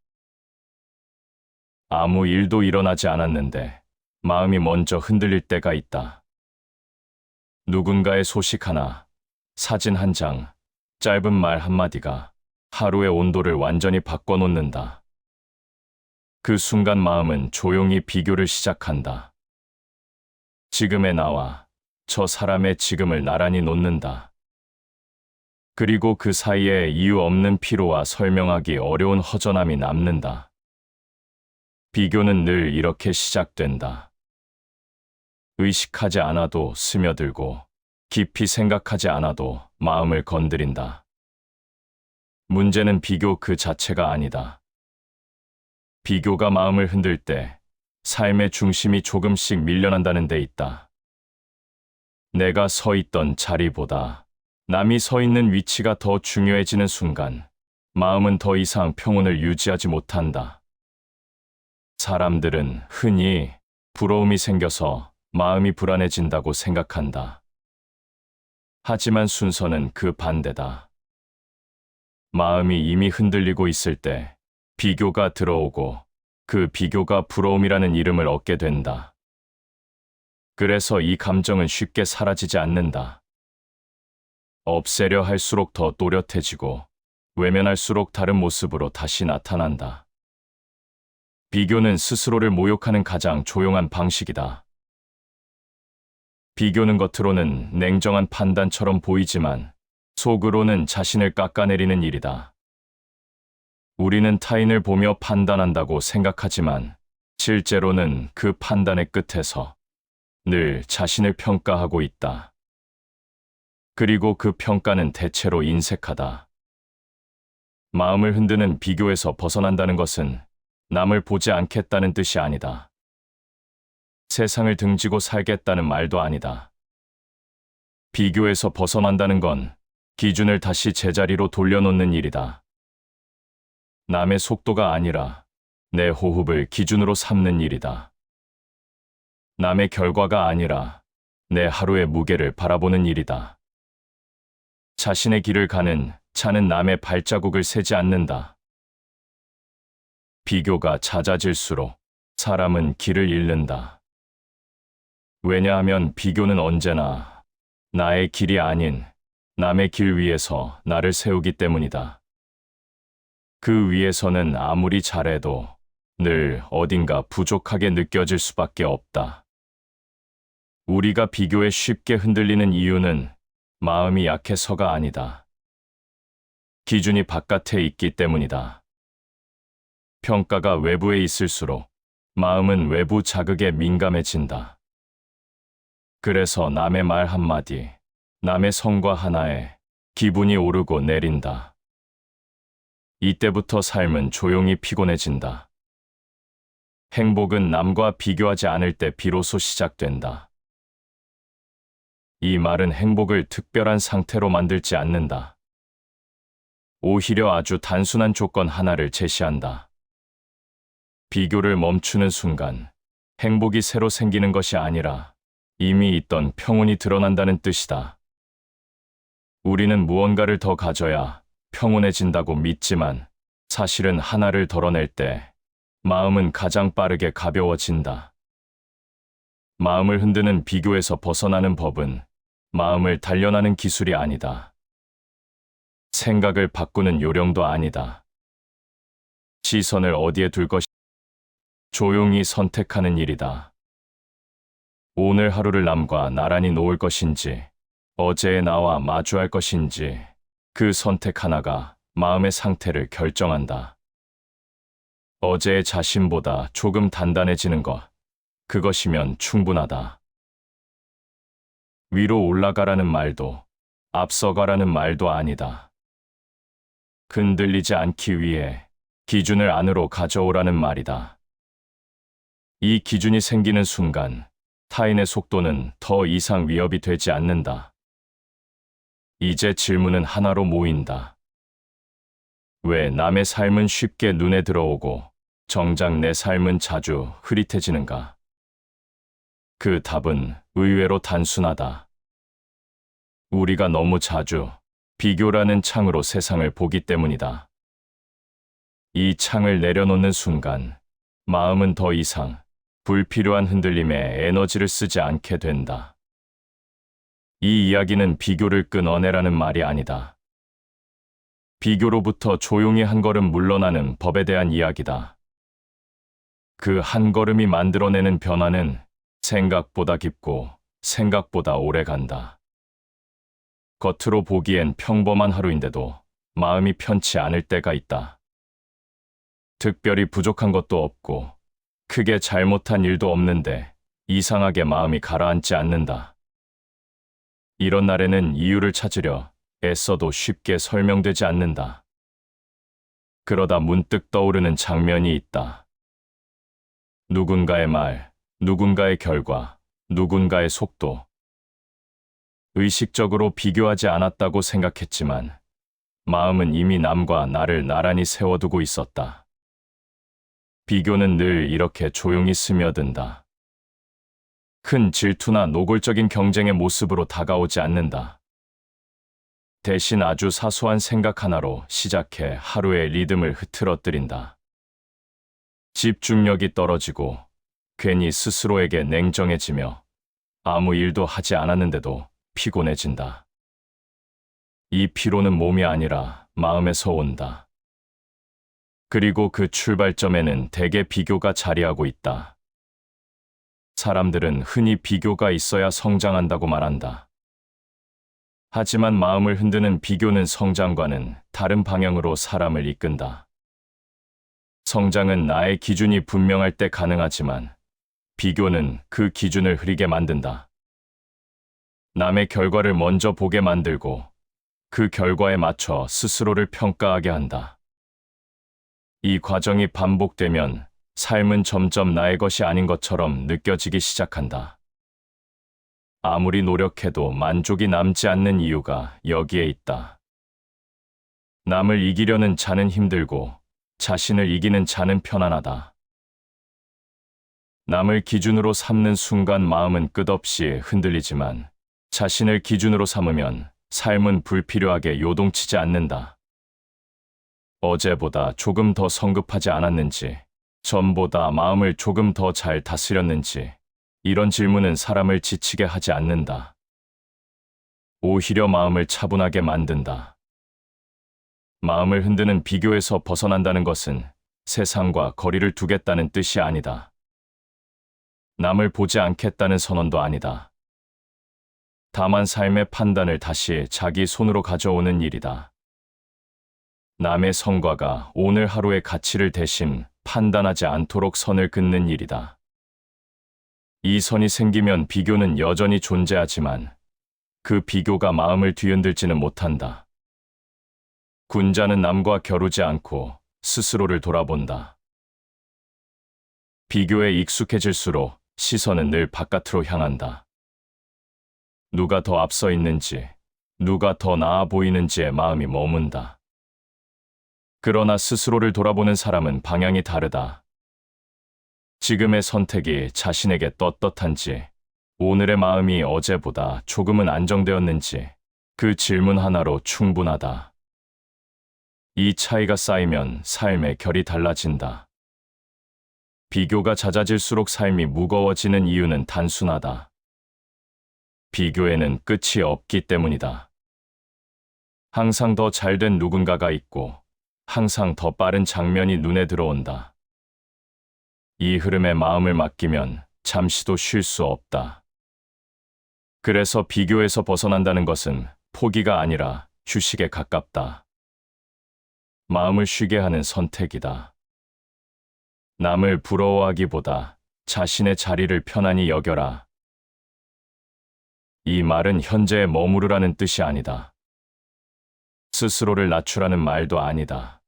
아무 일도 일어나지 않았는데 마음이 먼저 흔들릴 때가 있다. 누군가의 소식 하나, 사진 한 장, 짧은 말 한마디가 하루의 온도를 완전히 바꿔놓는다. 그 순간 마음은 조용히 비교를 시작한다. 지금의 나와 저 사람의 지금을 나란히 놓는다. 그리고 그 사이에 이유 없는 피로와 설명하기 어려운 허전함이 남는다. 비교는 늘 이렇게 시작된다. 의식하지 않아도 스며들고 깊이 생각하지 않아도 마음을 건드린다. 문제는 비교 그 자체가 아니다. 비교가 마음을 흔들 때 삶의 중심이 조금씩 밀려난다는 데 있다. 내가 서 있던 자리보다 남이 서 있는 위치가 더 중요해지는 순간 마음은 더 이상 평온을 유지하지 못한다. 사람들은 흔히 부러움이 생겨서 마음이 불안해진다고 생각한다. 하지만 순서는 그 반대다. 마음이 이미 흔들리고 있을 때 비교가 들어오고 그 비교가 부러움이라는 이름을 얻게 된다. 그래서 이 감정은 쉽게 사라지지 않는다. 없애려 할수록 더 또렷해지고 외면할수록 다른 모습으로 다시 나타난다. 비교는 스스로를 모욕하는 가장 조용한 방식이다. 비교는 겉으로는 냉정한 판단처럼 보이지만 속으로는 자신을 깎아내리는 일이다. 우리는 타인을 보며 판단한다고 생각하지만 실제로는 그 판단의 끝에서 늘 자신을 평가하고 있다. 그리고 그 평가는 대체로 인색하다. 마음을 흔드는 비교에서 벗어난다는 것은 남을 보지 않겠다는 뜻이 아니다. 세상을 등지고 살겠다는 말도 아니다. 비교에서 벗어난다는 건 기준을 다시 제자리로 돌려놓는 일이다. 남의 속도가 아니라 내 호흡을 기준으로 삼는 일이다. 남의 결과가 아니라 내 하루의 무게를 바라보는 일이다. 자신의 길을 가는 차는 남의 발자국을 세지 않는다. 비교가 잦아질수록 사람은 길을 잃는다. 왜냐하면 비교는 언제나 나의 길이 아닌 남의 길 위에서 나를 세우기 때문이다. 그 위에서는 아무리 잘해도 늘 어딘가 부족하게 느껴질 수밖에 없다. 우리가 비교에 쉽게 흔들리는 이유는 마음이 약해서가 아니다. 기준이 바깥에 있기 때문이다. 평가가 외부에 있을수록 마음은 외부 자극에 민감해진다. 그래서 남의 말 한마디, 남의 성과 하나에 기분이 오르고 내린다. 이때부터 삶은 조용히 피곤해진다. 행복은 남과 비교하지 않을 때 비로소 시작된다. 이 말은 행복을 특별한 상태로 만들지 않는다. 오히려 아주 단순한 조건 하나를 제시한다. 비교를 멈추는 순간 행복이 새로 생기는 것이 아니라 이미 있던 평온이 드러난다는 뜻이다. 우리는 무언가를 더 가져야 평온해진다고 믿지만 사실은 하나를 덜어낼 때 마음은 가장 빠르게 가벼워진다. 마음을 흔드는 비교에서 벗어나는 법은 마음을 단련하는 기술이 아니다. 생각을 바꾸는 요령도 아니다. 시선을 어디에 둘 것이 조용히 선택하는 일이다. 오늘 하루를 남과 나란히 놓을 것인지, 어제의 나와 마주할 것인지, 그 선택 하나가 마음의 상태를 결정한다. 어제의 자신보다 조금 단단해지는 것, 그것이면 충분하다. 위로 올라가라는 말도, 앞서가라는 말도 아니다. 흔들리지 않기 위해 기준을 안으로 가져오라는 말이다. 이 기준이 생기는 순간 타인의 속도는 더 이상 위협이 되지 않는다. 이제 질문은 하나로 모인다. 왜 남의 삶은 쉽게 눈에 들어오고 정작 내 삶은 자주 흐릿해지는가? 그 답은 의외로 단순하다. 우리가 너무 자주 비교라는 창으로 세상을 보기 때문이다. 이 창을 내려놓는 순간 마음은 더 이상 불필요한 흔들림에 에너지를 쓰지 않게 된다. 이 이야기는 비교를 끊어내라는 말이 아니다. 비교로부터 조용히 한 걸음 물러나는 법에 대한 이야기다. 그 한 걸음이 만들어내는 변화는 생각보다 깊고 생각보다 오래 간다. 겉으로 보기엔 평범한 하루인데도 마음이 편치 않을 때가 있다. 특별히 부족한 것도 없고 크게 잘못한 일도 없는데 이상하게 마음이 가라앉지 않는다. 이런 날에는 이유를 찾으려 애써도 쉽게 설명되지 않는다. 그러다 문득 떠오르는 장면이 있다. 누군가의 말, 누군가의 결과, 누군가의 속도. 의식적으로 비교하지 않았다고 생각했지만 마음은 이미 남과 나를 나란히 세워두고 있었다. 비교는 늘 이렇게 조용히 스며든다. 큰 질투나 노골적인 경쟁의 모습으로 다가오지 않는다. 대신 아주 사소한 생각 하나로 시작해 하루의 리듬을 흐트러뜨린다. 집중력이 떨어지고 괜히 스스로에게 냉정해지며 아무 일도 하지 않았는데도 피곤해진다. 이 피로는 몸이 아니라 마음에서 온다. 그리고 그 출발점에는 대개 비교가 자리하고 있다. 사람들은 흔히 비교가 있어야 성장한다고 말한다. 하지만 마음을 흔드는 비교는 성장과는 다른 방향으로 사람을 이끈다. 성장은 나의 기준이 분명할 때 가능하지만 비교는 그 기준을 흐리게 만든다. 남의 결과를 먼저 보게 만들고 그 결과에 맞춰 스스로를 평가하게 한다. 이 과정이 반복되면 삶은 점점 나의 것이 아닌 것처럼 느껴지기 시작한다. 아무리 노력해도 만족이 남지 않는 이유가 여기에 있다. 남을 이기려는 자는 힘들고 자신을 이기는 자는 편안하다. 남을 기준으로 삼는 순간 마음은 끝없이 흔들리지만 자신을 기준으로 삼으면 삶은 불필요하게 요동치지 않는다. 어제보다 조금 더 성급하지 않았는지, 전보다 마음을 조금 더 잘 다스렸는지, 이런 질문은 사람을 지치게 하지 않는다. 오히려 마음을 차분하게 만든다. 마음을 흔드는 비교에서 벗어난다는 것은 세상과 거리를 두겠다는 뜻이 아니다. 남을 보지 않겠다는 선언도 아니다. 다만 삶의 판단을 다시 자기 손으로 가져오는 일이다. 남의 성과가 오늘 하루의 가치를 대신 판단하지 않도록 선을 긋는 일이다. 이 선이 생기면 비교는 여전히 존재하지만 그 비교가 마음을 뒤흔들지는 못한다. 군자는 남과 겨루지 않고 스스로를 돌아본다. 비교에 익숙해질수록 시선은 늘 바깥으로 향한다. 누가 더 앞서 있는지, 누가 더 나아 보이는지에 마음이 머문다. 그러나 스스로를 돌아보는 사람은 방향이 다르다. 지금의 선택이 자신에게 떳떳한지, 오늘의 마음이 어제보다 조금은 안정되었는지, 그 질문 하나로 충분하다. 이 차이가 쌓이면 삶의 결이 달라진다. 비교가 잦아질수록 삶이 무거워지는 이유는 단순하다. 비교에는 끝이 없기 때문이다. 항상 더 잘된 누군가가 있고, 항상 더 빠른 장면이 눈에 들어온다. 이 흐름에 마음을 맡기면 잠시도 쉴 수 없다. 그래서 비교에서 벗어난다는 것은 포기가 아니라 휴식에 가깝다. 마음을 쉬게 하는 선택이다. 남을 부러워하기보다 자신의 자리를 편안히 여겨라. 이 말은 현재에 머무르라는 뜻이 아니다. 스스로를 낮추라는 말도 아니다.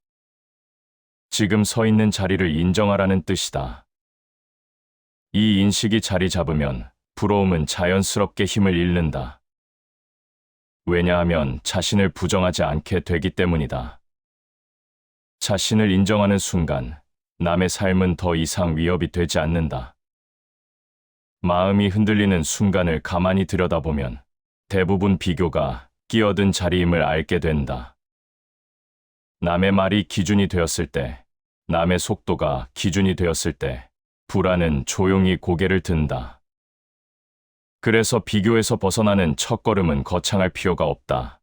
지금 서 있는 자리를 인정하라는 뜻이다. 이 인식이 자리 잡으면 부러움은 자연스럽게 힘을 잃는다. 왜냐하면 자신을 부정하지 않게 되기 때문이다. 자신을 인정하는 순간 남의 삶은 더 이상 위협이 되지 않는다. 마음이 흔들리는 순간을 가만히 들여다보면 대부분 비교가 끼어든 자리임을 알게 된다. 남의 말이 기준이 되었을 때, 남의 속도가 기준이 되었을 때, 불안은 조용히 고개를 든다. 그래서 비교에서 벗어나는 첫걸음은 거창할 필요가 없다.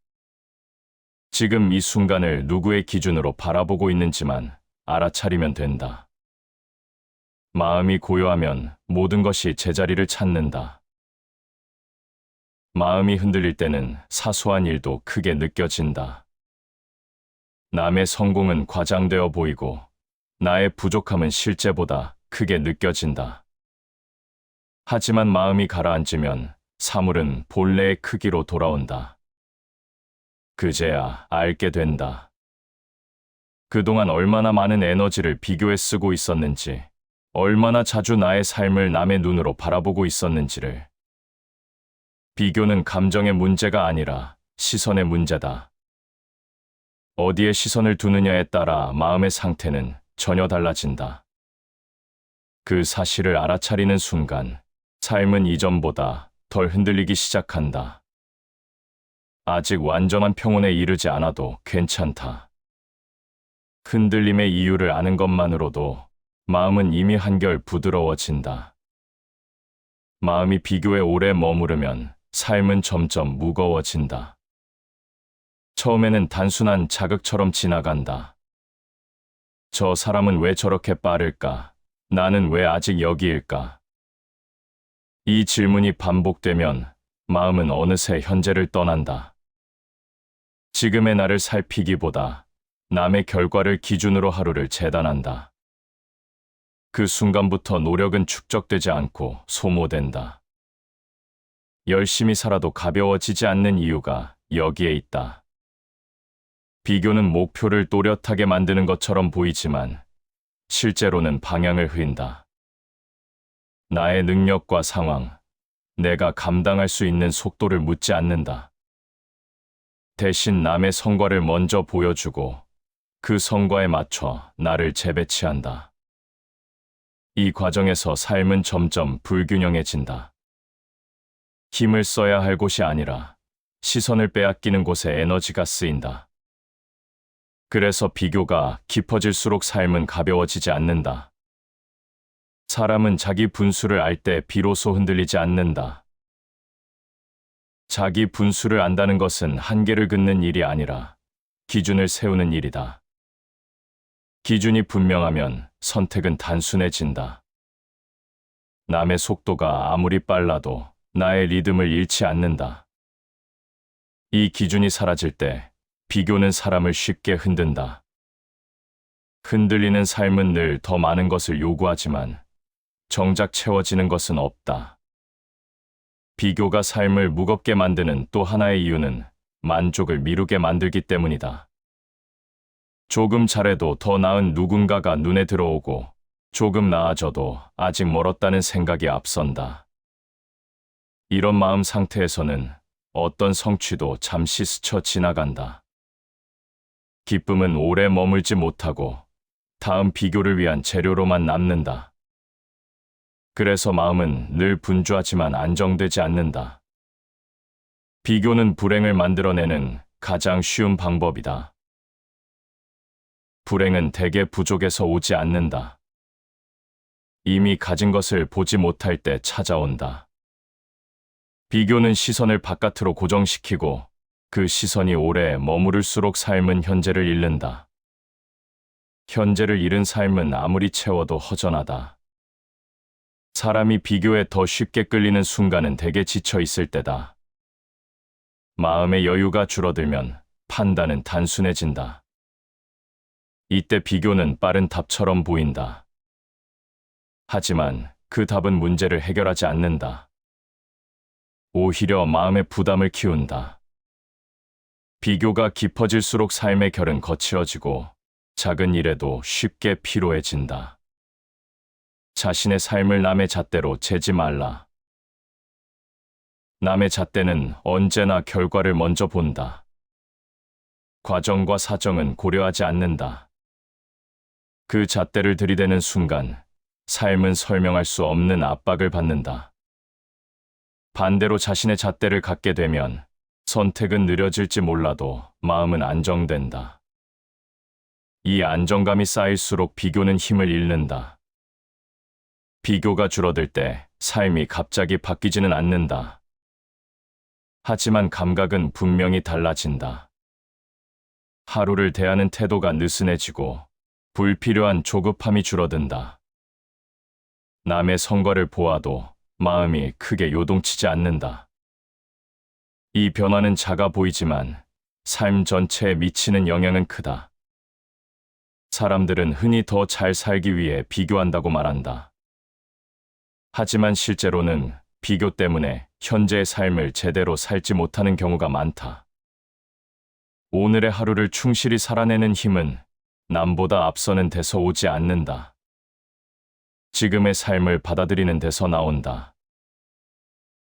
지금 이 순간을 누구의 기준으로 바라보고 있는지만 알아차리면 된다. 마음이 고요하면 모든 것이 제자리를 찾는다. 마음이 흔들릴 때는 사소한 일도 크게 느껴진다. 남의 성공은 과장되어 보이고 나의 부족함은 실제보다 크게 느껴진다. 하지만 마음이 가라앉으면 사물은 본래의 크기로 돌아온다. 그제야 알게 된다. 그동안 얼마나 많은 에너지를 비교에 쓰고 있었는지, 얼마나 자주 나의 삶을 남의 눈으로 바라보고 있었는지를. 비교는 감정의 문제가 아니라 시선의 문제다. 어디에 시선을 두느냐에 따라 마음의 상태는 전혀 달라진다. 그 사실을 알아차리는 순간 삶은 이전보다 덜 흔들리기 시작한다. 아직 완전한 평온에 이르지 않아도 괜찮다. 흔들림의 이유를 아는 것만으로도 마음은 이미 한결 부드러워진다. 마음이 비교에 오래 머무르면 삶은 점점 무거워진다. 처음에는 단순한 자극처럼 지나간다. 저 사람은 왜 저렇게 빠를까? 나는 왜 아직 여기일까? 이 질문이 반복되면 마음은 어느새 현재를 떠난다. 지금의 나를 살피기보다 남의 결과를 기준으로 하루를 재단한다. 그 순간부터 노력은 축적되지 않고 소모된다. 열심히 살아도 가벼워지지 않는 이유가 여기에 있다. 비교는 목표를 또렷하게 만드는 것처럼 보이지만 실제로는 방향을 흐린다. 나의 능력과 상황, 내가 감당할 수 있는 속도를 묻지 않는다. 대신 남의 성과를 먼저 보여주고 그 성과에 맞춰 나를 재배치한다. 이 과정에서 삶은 점점 불균형해진다. 힘을 써야 할 곳이 아니라 시선을 빼앗기는 곳에 에너지가 쓰인다. 그래서 비교가 깊어질수록 삶은 가벼워지지 않는다. 사람은 자기 분수를 알 때 비로소 흔들리지 않는다. 자기 분수를 안다는 것은 한계를 긋는 일이 아니라 기준을 세우는 일이다. 기준이 분명하면 선택은 단순해진다. 남의 속도가 아무리 빨라도 나의 리듬을 잃지 않는다. 이 기준이 사라질 때 비교는 사람을 쉽게 흔든다. 흔들리는 삶은 늘 더 많은 것을 요구하지만 정작 채워지는 것은 없다. 비교가 삶을 무겁게 만드는 또 하나의 이유는 만족을 미루게 만들기 때문이다. 조금 잘해도 더 나은 누군가가 눈에 들어오고 조금 나아져도 아직 멀었다는 생각이 앞선다. 이런 마음 상태에서는 어떤 성취도 잠시 스쳐 지나간다. 기쁨은 오래 머물지 못하고 다음 비교를 위한 재료로만 남는다. 그래서 마음은 늘 분주하지만 안정되지 않는다. 비교는 불행을 만들어내는 가장 쉬운 방법이다. 불행은 대개 부족에서 오지 않는다. 이미 가진 것을 보지 못할 때 찾아온다. 비교는 시선을 바깥으로 고정시키고 그 시선이 오래 머무를수록 삶은 현재를 잃는다. 현재를 잃은 삶은 아무리 채워도 허전하다. 사람이 비교에 더 쉽게 끌리는 순간은 대개 지쳐 있을 때다. 마음의 여유가 줄어들면 판단은 단순해진다. 이때 비교는 빠른 답처럼 보인다. 하지만 그 답은 문제를 해결하지 않는다. 오히려 마음의 부담을 키운다. 비교가 깊어질수록 삶의 결은 거칠어지고 작은 일에도 쉽게 피로해진다. 자신의 삶을 남의 잣대로 재지 말라. 남의 잣대는 언제나 결과를 먼저 본다. 과정과 사정은 고려하지 않는다. 그 잣대를 들이대는 순간 삶은 설명할 수 없는 압박을 받는다. 반대로 자신의 잣대를 갖게 되면 선택은 느려질지 몰라도 마음은 안정된다. 이 안정감이 쌓일수록 비교는 힘을 잃는다. 비교가 줄어들 때 삶이 갑자기 바뀌지는 않는다. 하지만 감각은 분명히 달라진다. 하루를 대하는 태도가 느슨해지고 불필요한 조급함이 줄어든다. 남의 성과를 보아도 마음이 크게 요동치지 않는다. 이 변화는 작아 보이지만 삶 전체에 미치는 영향은 크다. 사람들은 흔히 더 잘 살기 위해 비교한다고 말한다. 하지만 실제로는 비교 때문에 현재의 삶을 제대로 살지 못하는 경우가 많다. 오늘의 하루를 충실히 살아내는 힘은 남보다 앞서는 데서 오지 않는다. 지금의 삶을 받아들이는 데서 나온다.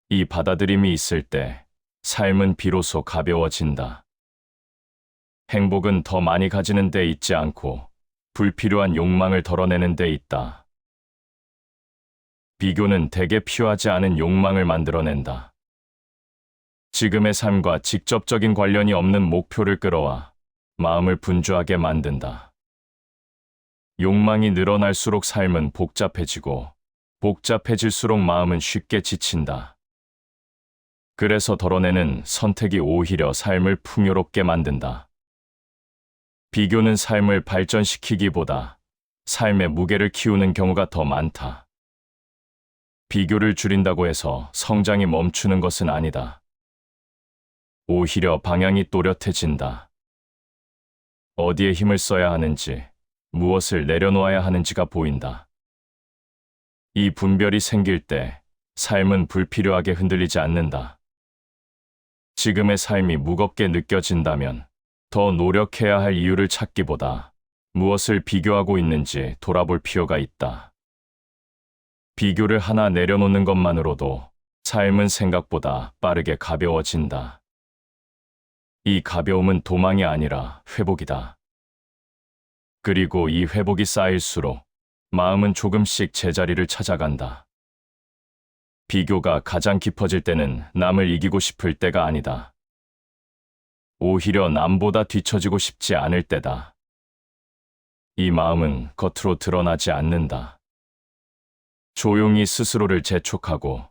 이 받아들임이 있을 때 삶은 비로소 가벼워진다. 행복은 더 많이 가지는 데 있지 않고 불필요한 욕망을 덜어내는 데 있다. 비교는 대개 필요하지 않은 욕망을 만들어낸다. 지금의 삶과 직접적인 관련이 없는 목표를 끌어와 마음을 분주하게 만든다. 욕망이 늘어날수록 삶은 복잡해지고 복잡해질수록 마음은 쉽게 지친다. 그래서 덜어내는 선택이 오히려 삶을 풍요롭게 만든다. 비교는 삶을 발전시키기보다 삶의 무게를 키우는 경우가 더 많다. 비교를 줄인다고 해서 성장이 멈추는 것은 아니다. 오히려 방향이 또렷해진다. 어디에 힘을 써야 하는지, 무엇을 내려놓아야 하는지가 보인다. 이 분별이 생길 때 삶은 불필요하게 흔들리지 않는다. 지금의 삶이 무겁게 느껴진다면 더 노력해야 할 이유를 찾기보다 무엇을 비교하고 있는지 돌아볼 필요가 있다. 비교를 하나 내려놓는 것만으로도 삶은 생각보다 빠르게 가벼워진다. 이 가벼움은 도망이 아니라 회복이다. 그리고 이 회복이 쌓일수록 마음은 조금씩 제자리를 찾아간다. 비교가 가장 깊어질 때는 남을 이기고 싶을 때가 아니다. 오히려 남보다 뒤처지고 싶지 않을 때다. 이 마음은 겉으로 드러나지 않는다. 조용히 스스로를 재촉하고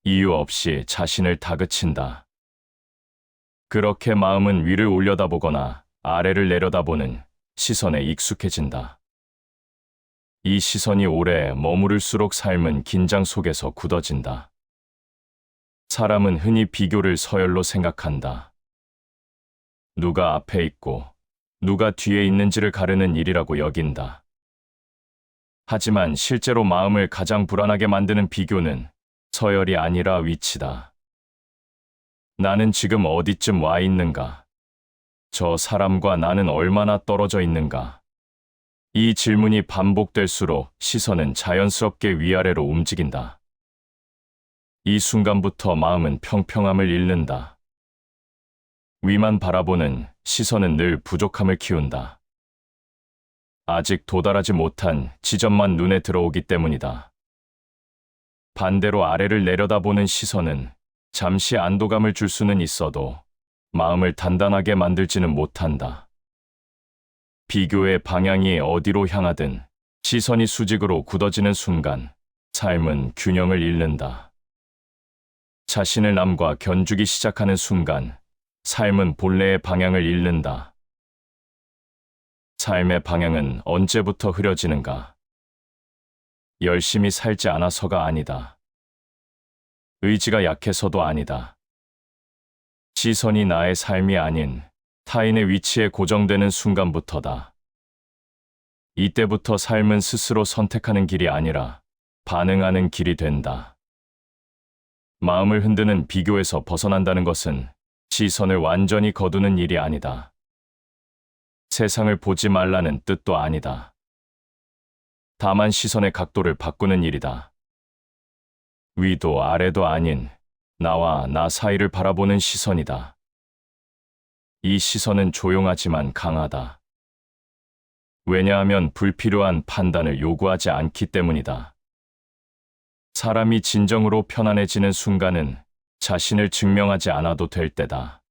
이유 없이 자신을 다그친다. 그렇게 마음은 위를 올려다보거나 아래를 내려다보는 시선에 익숙해진다. 이 시선이 오래 머무를수록 삶은 긴장 속에서 굳어진다. 사람은 흔히 비교를 서열로 생각한다. 누가 앞에 있고 누가 뒤에 있는지를 가르는 일이라고 여긴다. 하지만 실제로 마음을 가장 불안하게 만드는 비교는 서열이 아니라 위치다. 나는 지금 어디쯤 와 있는가? 저 사람과 나는 얼마나 떨어져 있는가? 이 질문이 반복될수록 시선은 자연스럽게 위아래로 움직인다. 이 순간부터 마음은 평평함을 잃는다. 위만 바라보는 시선은 늘 부족함을 키운다. 아직 도달하지 못한 지점만 눈에 들어오기 때문이다. 반대로 아래를 내려다보는 시선은 잠시 안도감을 줄 수는 있어도 마음을 단단하게 만들지는 못한다. 비교의 방향이 어디로 향하든 시선이 수직으로 굳어지는 순간 삶은 균형을 잃는다. 자신을 남과 견주기 시작하는 순간 삶은 본래의 방향을 잃는다. 삶의 방향은 언제부터 흐려지는가? 열심히 살지 않아서가 아니다. 의지가 약해서도 아니다. 시선이 나의 삶이 아닌 타인의 위치에 고정되는 순간부터다. 이때부터 삶은 스스로 선택하는 길이 아니라 반응하는 길이 된다. 마음을 흔드는 비교에서 벗어난다는 것은 시선을 완전히 거두는 일이 아니다. 세상을 보지 말라는 뜻도 아니다. 다만 시선의 각도를 바꾸는 일이다. 위도 아래도 아닌 나와 나 사이를 바라보는 시선이다. 이 시선은 조용하지만 강하다. 왜냐하면 불필요한 판단을 요구하지 않기 때문이다. 사람이 진정으로 편안해지는 순간은 자신을 증명하지 않아도 될 때다.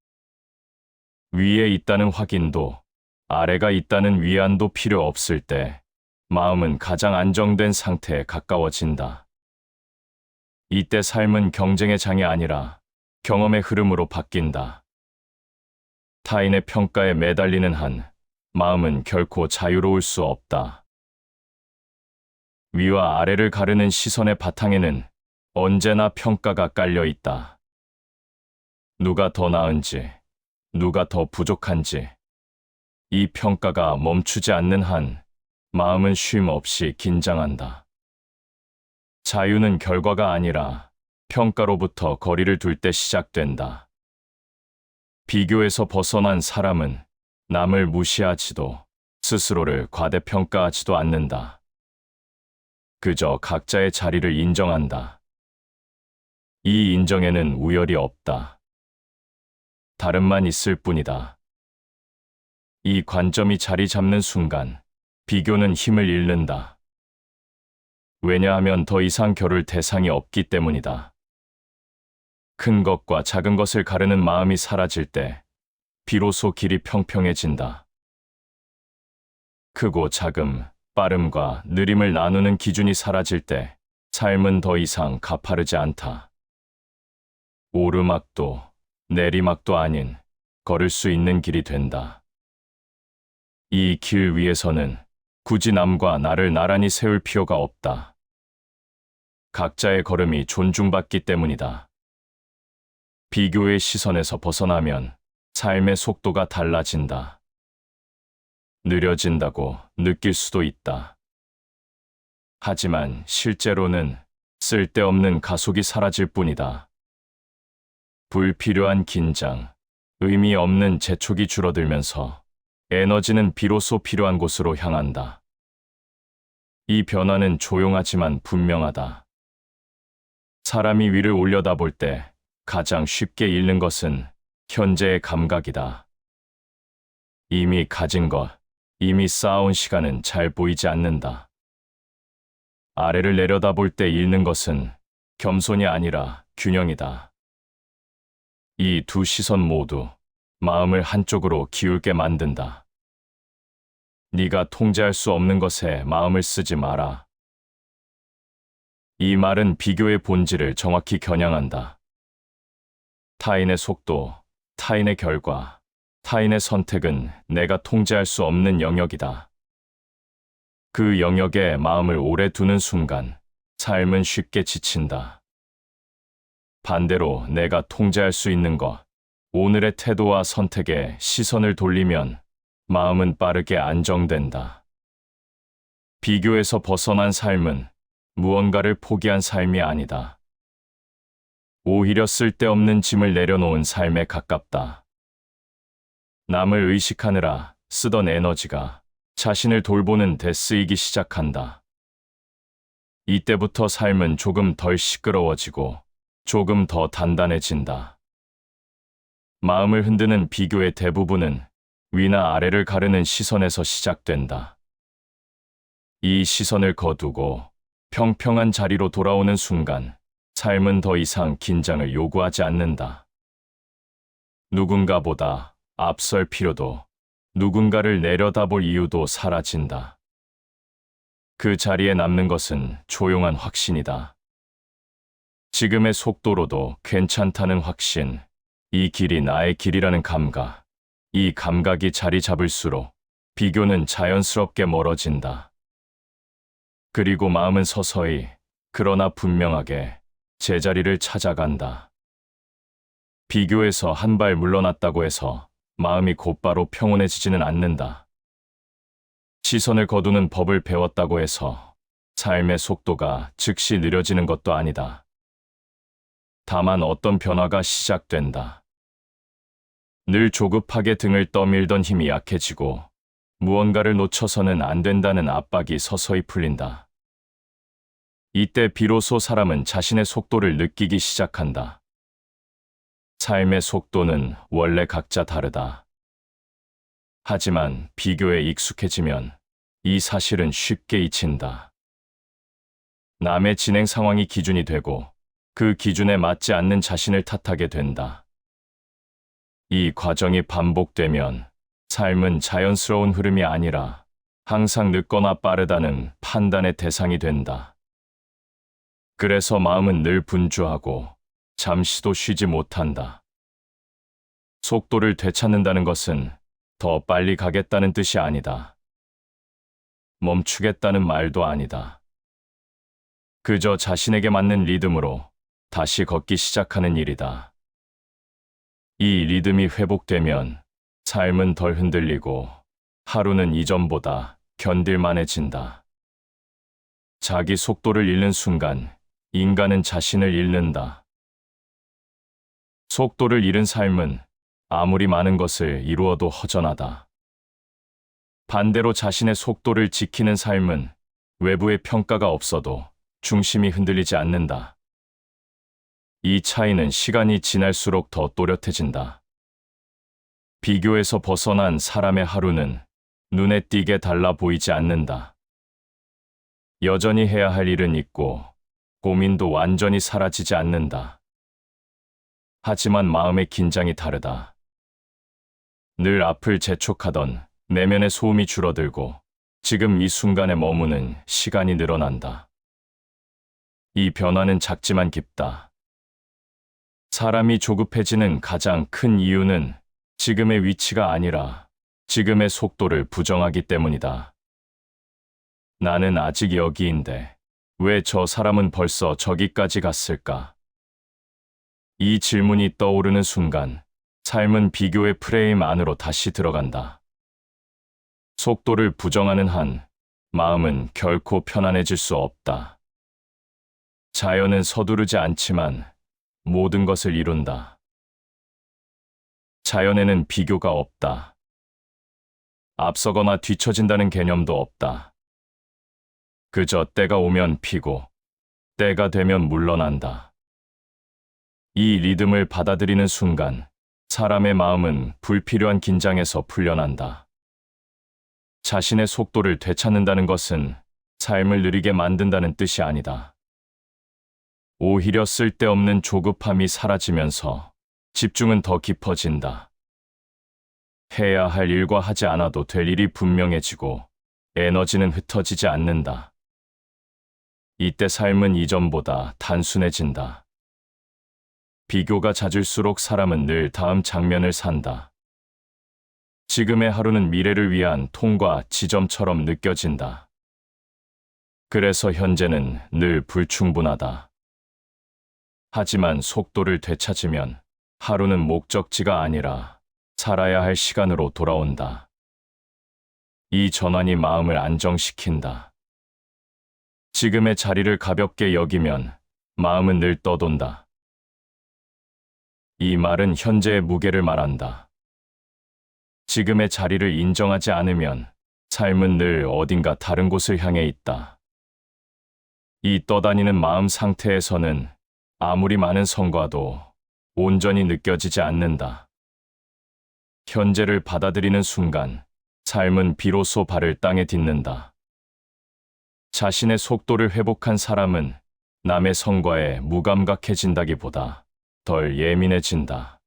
위에 있다는 확인도 아래가 있다는 위안도 필요 없을 때 마음은 가장 안정된 상태에 가까워진다. 이때 삶은 경쟁의 장이 아니라 경험의 흐름으로 바뀐다. 타인의 평가에 매달리는 한 마음은 결코 자유로울 수 없다. 위와 아래를 가르는 시선의 바탕에는 언제나 평가가 깔려 있다. 누가 더 나은지, 누가 더 부족한지, 이 평가가 멈추지 않는 한 마음은 쉼 없이 긴장한다. 자유는 결과가 아니라 평가로부터 거리를 둘 때 시작된다. 비교에서 벗어난 사람은 남을 무시하지도 스스로를 과대평가하지도 않는다. 그저 각자의 자리를 인정한다. 이 인정에는 우열이 없다. 다름만 있을 뿐이다. 이 관점이 자리 잡는 순간 비교는 힘을 잃는다. 왜냐하면 더 이상 겨룰 대상이 없기 때문이다. 큰 것과 작은 것을 가르는 마음이 사라질 때 비로소 길이 평평해진다. 크고 작음, 빠름과 느림을 나누는 기준이 사라질 때 삶은 더 이상 가파르지 않다. 오르막도 내리막도 아닌 걸을 수 있는 길이 된다. 이 길 위에서는 굳이 남과 나를 나란히 세울 필요가 없다. 각자의 걸음이 존중받기 때문이다. 비교의 시선에서 벗어나면 삶의 속도가 달라진다. 느려진다고 느낄 수도 있다. 하지만 실제로는 쓸데없는 가속이 사라질 뿐이다. 불필요한 긴장, 의미 없는 재촉이 줄어들면서 에너지는 비로소 필요한 곳으로 향한다. 이 변화는 조용하지만 분명하다. 사람이 위를 올려다볼 때 가장 쉽게 잃는 것은 현재의 감각이다. 이미 가진 것, 이미 쌓아온 시간은 잘 보이지 않는다. 아래를 내려다볼 때 잃는 것은 겸손이 아니라 균형이다. 이 두 시선 모두 마음을 한쪽으로 기울게 만든다. 네가 통제할 수 없는 것에 마음을 쓰지 마라. 이 말은 비교의 본질을 정확히 겨냥한다. 타인의 속도, 타인의 결과, 타인의 선택은 내가 통제할 수 없는 영역이다. 그 영역에 마음을 오래 두는 순간 삶은 쉽게 지친다. 반대로 내가 통제할 수 있는 것, 오늘의 태도와 선택에 시선을 돌리면 마음은 빠르게 안정된다. 비교에서 벗어난 삶은 무언가를 포기한 삶이 아니다. 오히려 쓸데없는 짐을 내려놓은 삶에 가깝다. 남을 의식하느라 쓰던 에너지가 자신을 돌보는 데 쓰이기 시작한다. 이때부터 삶은 조금 덜 시끄러워지고 조금 더 단단해진다. 마음을 흔드는 비교의 대부분은 위나 아래를 가르는 시선에서 시작된다. 이 시선을 거두고 평평한 자리로 돌아오는 순간 삶은 더 이상 긴장을 요구하지 않는다. 누군가보다 앞설 필요도, 누군가를 내려다볼 이유도 사라진다. 그 자리에 남는 것은 조용한 확신이다. 지금의 속도로도 괜찮다는 확신, 이 길이 나의 길이라는 감각, 이 감각이 자리 잡을수록 비교는 자연스럽게 멀어진다. 그리고 마음은 서서히, 그러나 분명하게 제자리를 찾아간다. 비교에서 한 발 물러났다고 해서 마음이 곧바로 평온해지지는 않는다. 시선을 거두는 법을 배웠다고 해서 삶의 속도가 즉시 느려지는 것도 아니다. 다만 어떤 변화가 시작된다. 늘 조급하게 등을 떠밀던 힘이 약해지고 무언가를 놓쳐서는 안 된다는 압박이 서서히 풀린다. 이때 비로소 사람은 자신의 속도를 느끼기 시작한다. 삶의 속도는 원래 각자 다르다. 하지만 비교에 익숙해지면 이 사실은 쉽게 잊힌다. 남의 진행 상황이 기준이 되고 그 기준에 맞지 않는 자신을 탓하게 된다. 이 과정이 반복되면 삶은 자연스러운 흐름이 아니라 항상 늦거나 빠르다는 판단의 대상이 된다. 그래서 마음은 늘 분주하고 잠시도 쉬지 못한다. 속도를 되찾는다는 것은 더 빨리 가겠다는 뜻이 아니다. 멈추겠다는 말도 아니다. 그저 자신에게 맞는 리듬으로 다시 걷기 시작하는 일이다. 이 리듬이 회복되면 삶은 덜 흔들리고 하루는 이전보다 견딜만해진다. 자기 속도를 잃는 순간 인간은 자신을 잃는다. 속도를 잃은 삶은 아무리 많은 것을 이루어도 허전하다. 반대로 자신의 속도를 지키는 삶은 외부의 평가가 없어도 중심이 흔들리지 않는다. 이 차이는 시간이 지날수록 더 또렷해진다. 비교에서 벗어난 사람의 하루는 눈에 띄게 달라 보이지 않는다. 여전히 해야 할 일은 있고 고민도 완전히 사라지지 않는다. 하지만 마음의 긴장이 다르다. 늘 앞을 재촉하던 내면의 소음이 줄어들고 지금 이 순간에 머무는 시간이 늘어난다. 이 변화는 작지만 깊다. 사람이 조급해지는 가장 큰 이유는 지금의 위치가 아니라 지금의 속도를 부정하기 때문이다. 나는 아직 여기인데 왜 저 사람은 벌써 저기까지 갔을까? 이 질문이 떠오르는 순간 삶은 비교의 프레임 안으로 다시 들어간다. 속도를 부정하는 한 마음은 결코 편안해질 수 없다. 자연은 서두르지 않지만 모든 것을 이룬다. 자연에는 비교가 없다. 앞서거나 뒤처진다는 개념도 없다. 그저 때가 오면 피고 때가 되면 물러난다. 이 리듬을 받아들이는 순간 사람의 마음은 불필요한 긴장에서 풀려난다. 자신의 속도를 되찾는다는 것은 삶을 느리게 만든다는 뜻이 아니다. 오히려 쓸데없는 조급함이 사라지면서 집중은 더 깊어진다. 해야 할 일과 하지 않아도 될 일이 분명해지고 에너지는 흩어지지 않는다. 이때 삶은 이전보다 단순해진다. 비교가 잦을수록 사람은 늘 다음 장면을 산다. 지금의 하루는 미래를 위한 통과 지점처럼 느껴진다. 그래서 현재는 늘 불충분하다. 하지만 속도를 되찾으면 하루는 목적지가 아니라 살아야 할 시간으로 돌아온다. 이 전환이 마음을 안정시킨다. 지금의 자리를 가볍게 여기면 마음은 늘 떠돈다. 이 말은 현재의 무게를 말한다. 지금의 자리를 인정하지 않으면 삶은 늘 어딘가 다른 곳을 향해 있다. 이 떠다니는 마음 상태에서는 아무리 많은 성과도 온전히 느껴지지 않는다. 현재를 받아들이는 순간 삶은 비로소 발을 땅에 딛는다. 자신의 속도를 회복한 사람은 남의 성과에 무감각해진다기보다 덜 예민해진다.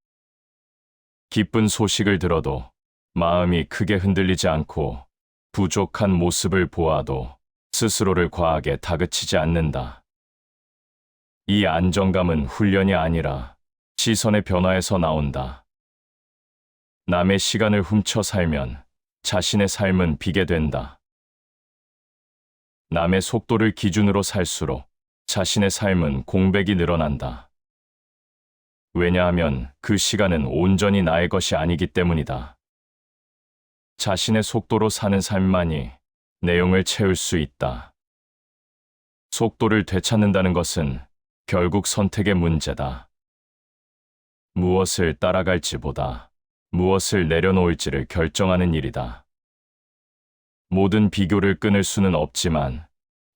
기쁜 소식을 들어도 마음이 크게 흔들리지 않고 부족한 모습을 보아도 스스로를 과하게 다그치지 않는다. 이 안정감은 훈련이 아니라 시선의 변화에서 나온다. 남의 시간을 훔쳐 살면 자신의 삶은 비게 된다. 남의 속도를 기준으로 살수록 자신의 삶은 공백이 늘어난다. 왜냐하면 그 시간은 온전히 나의 것이 아니기 때문이다. 자신의 속도로 사는 삶만이 내용을 채울 수 있다. 속도를 되찾는다는 것은 결국 선택의 문제다. 무엇을 따라갈지보다 무엇을 내려놓을지를 결정하는 일이다. 모든 비교를 끊을 수는 없지만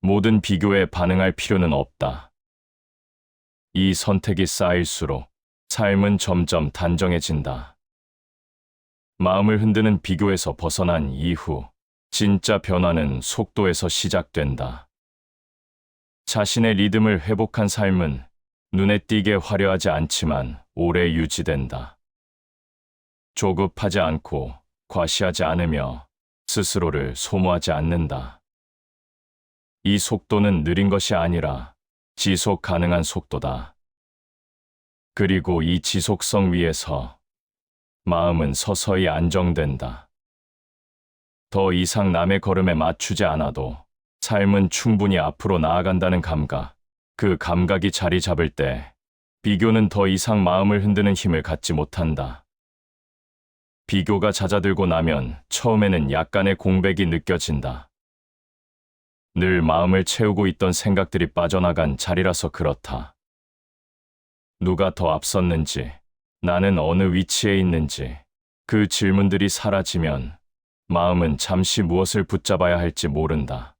모든 비교에 반응할 필요는 없다. 이 선택이 쌓일수록 삶은 점점 단정해진다. 마음을 흔드는 비교에서 벗어난 이후 진짜 변화는 속도에서 시작된다. 자신의 리듬을 회복한 삶은 눈에 띄게 화려하지 않지만 오래 유지된다. 조급하지 않고 과시하지 않으며 스스로를 소모하지 않는다. 이 속도는 느린 것이 아니라 지속 가능한 속도다. 그리고 이 지속성 위에서 마음은 서서히 안정된다. 더 이상 남의 걸음에 맞추지 않아도 삶은 충분히 앞으로 나아간다는 감각, 그 감각이 자리 잡을 때 비교는 더 이상 마음을 흔드는 힘을 갖지 못한다. 비교가 잦아들고 나면 처음에는 약간의 공백이 느껴진다. 늘 마음을 채우고 있던 생각들이 빠져나간 자리라서 그렇다. 누가 더 앞섰는지, 나는 어느 위치에 있는지, 그 질문들이 사라지면 마음은 잠시 무엇을 붙잡아야 할지 모른다.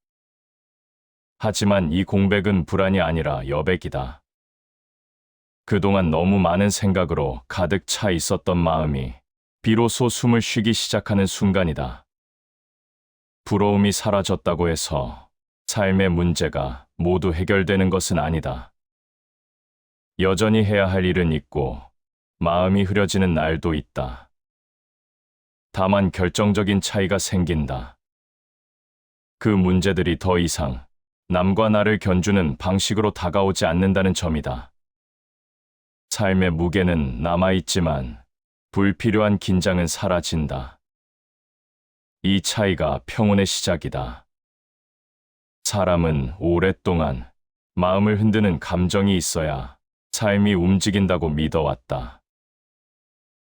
하지만 이 공백은 불안이 아니라 여백이다. 그동안 너무 많은 생각으로 가득 차 있었던 마음이 비로소 숨을 쉬기 시작하는 순간이다. 부러움이 사라졌다고 해서 삶의 문제가 모두 해결되는 것은 아니다. 여전히 해야 할 일은 있고 마음이 흐려지는 날도 있다. 다만 결정적인 차이가 생긴다. 그 문제들이 더 이상 남과 나를 견주는 방식으로 다가오지 않는다는 점이다. 삶의 무게는 남아있지만 불필요한 긴장은 사라진다. 이 차이가 평온의 시작이다. 사람은 오랫동안 마음을 흔드는 감정이 있어야 삶이 움직인다고 믿어왔다.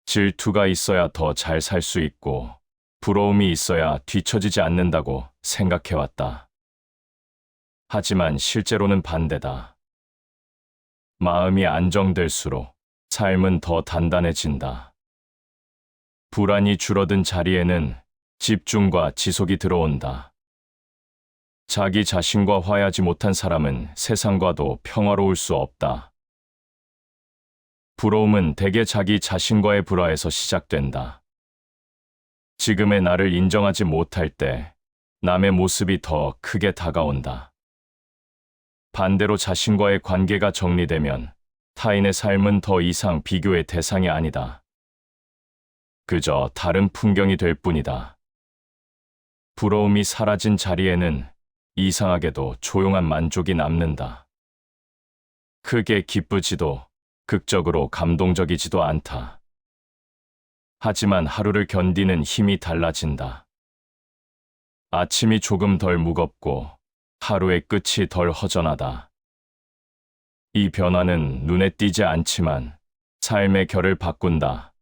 질투가 있어야 더 잘 살 수 있고 부러움이 있어야 뒤처지지 않는다고 생각해왔다. 하지만 실제로는 반대다. 마음이 안정될수록 삶은 더 단단해진다. 불안이 줄어든 자리에는 집중과 지속이 들어온다. 자기 자신과 화해하지 못한 사람은 세상과도 평화로울 수 없다. 부러움은 대개 자기 자신과의 불화에서 시작된다. 지금의 나를 인정하지 못할 때 남의 모습이 더 크게 다가온다. 반대로 자신과의 관계가 정리되면 타인의 삶은 더 이상 비교의 대상이 아니다. 그저 다른 풍경이 될 뿐이다. 부러움이 사라진 자리에는 이상하게도 조용한 만족이 남는다. 크게 기쁘지도 극적으로 감동적이지도 않다. 하지만 하루를 견디는 힘이 달라진다. 아침이 조금 덜 무겁고 하루의 끝이 덜 허전하다. 이 변화는 눈에 띄지 않지만 삶의 결을 바꾼다.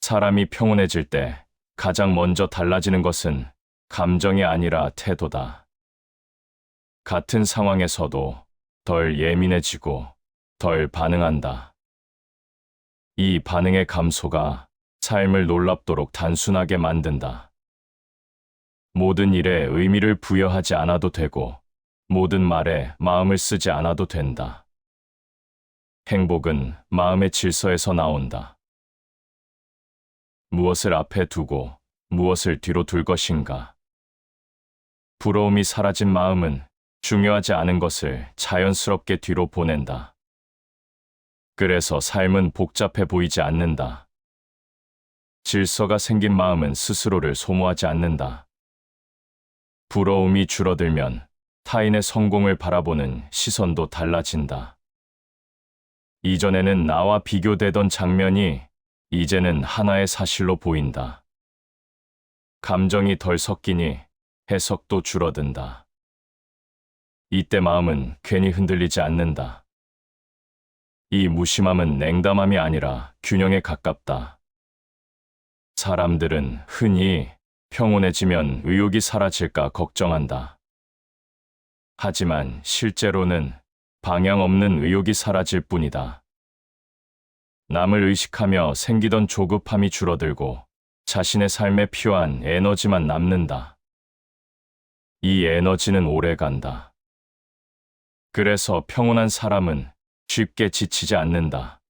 사람이 평온해질 때 가장 먼저 달라지는 것은 감정이 아니라 태도다. 같은 상황에서도 덜 예민해지고 덜 반응한다. 이 반응의 감소가 삶을 놀랍도록 단순하게 만든다. 모든 일에 의미를 부여하지 않아도 되고, 모든 말에 마음을 쓰지 않아도 된다. 행복은 마음의 질서에서 나온다. 무엇을 앞에 두고 무엇을 뒤로 둘 것인가? 부러움이 사라진 마음은 중요하지 않은 것을 자연스럽게 뒤로 보낸다. 그래서 삶은 복잡해 보이지 않는다. 질서가 생긴 마음은 스스로를 소모하지 않는다. 부러움이 줄어들면 타인의 성공을 바라보는 시선도 달라진다. 이전에는 나와 비교되던 장면이 이제는 하나의 사실로 보인다. 감정이 덜 섞이니 해석도 줄어든다. 이때 마음은 괜히 흔들리지 않는다. 이 무심함은 냉담함이 아니라 균형에 가깝다. 사람들은 흔히 평온해지면 의욕이 사라질까 걱정한다. 하지만 실제로는 방향 없는 의욕이 사라질 뿐이다. 남을 의식하며 생기던 조급함이 줄어들고 자신의 삶에 필요한 에너지만 남는다. 이 에너지는 오래 간다. 그래서 평온한 사람은 쉽게 지치지 않는다.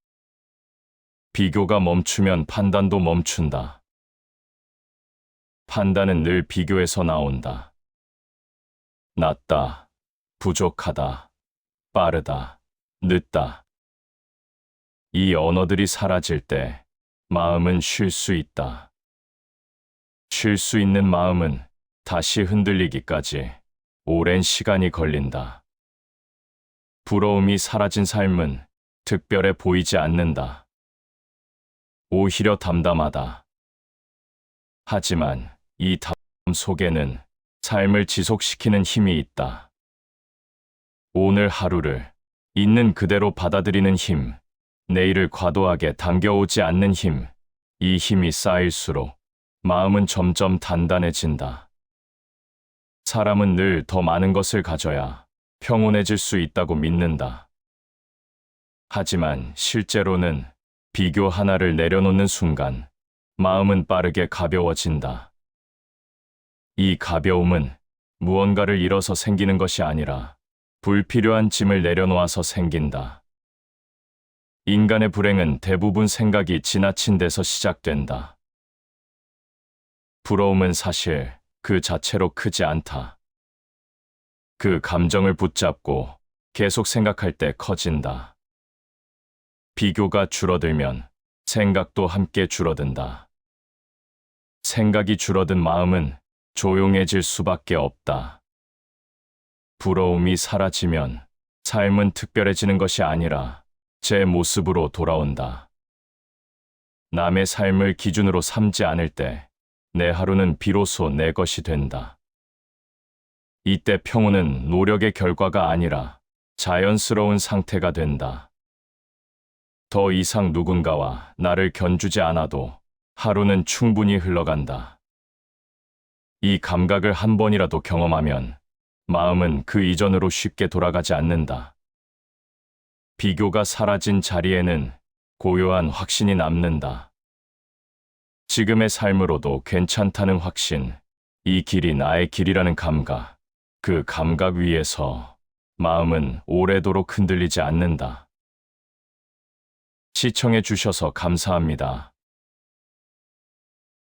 비교가 멈추면 판단도 멈춘다. 판단은 늘 비교에서 나온다. 낮다, 부족하다, 빠르다, 늦다. 이 언어들이 사라질 때 마음은 쉴 수 있다. 쉴 수 있는 마음은 다시 흔들리기까지 오랜 시간이 걸린다. 부러움이 사라진 삶은 특별해 보이지 않는다. 오히려 담담하다. 하지만 이 담담 속에는 삶을 지속시키는 힘이 있다. 오늘 하루를 있는 그대로 받아들이는 힘, 내일을 과도하게 당겨오지 않는 힘, 이 힘이 쌓일수록 마음은 점점 단단해진다. 사람은 늘 더 많은 것을 가져야 평온해질 수 있다고 믿는다. 하지만 실제로는 비교 하나를 내려놓는 순간 마음은 빠르게 가벼워진다. 이 가벼움은 무언가를 잃어서 생기는 것이 아니라 불필요한 짐을 내려놓아서 생긴다. 인간의 불행은 대부분 생각이 지나친 데서 시작된다. 부러움은 사실 그 자체로 크지 않다. 그 감정을 붙잡고 계속 생각할 때 커진다. 비교가 줄어들면 생각도 함께 줄어든다. 생각이 줄어든 마음은 조용해질 수밖에 없다. 부러움이 사라지면 삶은 특별해지는 것이 아니라 제 모습으로 돌아온다. 남의 삶을 기준으로 삼지 않을 때 내 하루는 비로소 내 것이 된다. 이때 평온은 노력의 결과가 아니라 자연스러운 상태가 된다. 더 이상 누군가와 나를 견주지 않아도 하루는 충분히 흘러간다. 이 감각을 한 번이라도 경험하면 마음은 그 이전으로 쉽게 돌아가지 않는다. 비교가 사라진 자리에는 고요한 확신이 남는다. 지금의 삶으로도 괜찮다는 확신, 이 길이 나의 길이라는 감각, 그 감각 위에서 마음은 오래도록 흔들리지 않는다. 시청해 주셔서 감사합니다.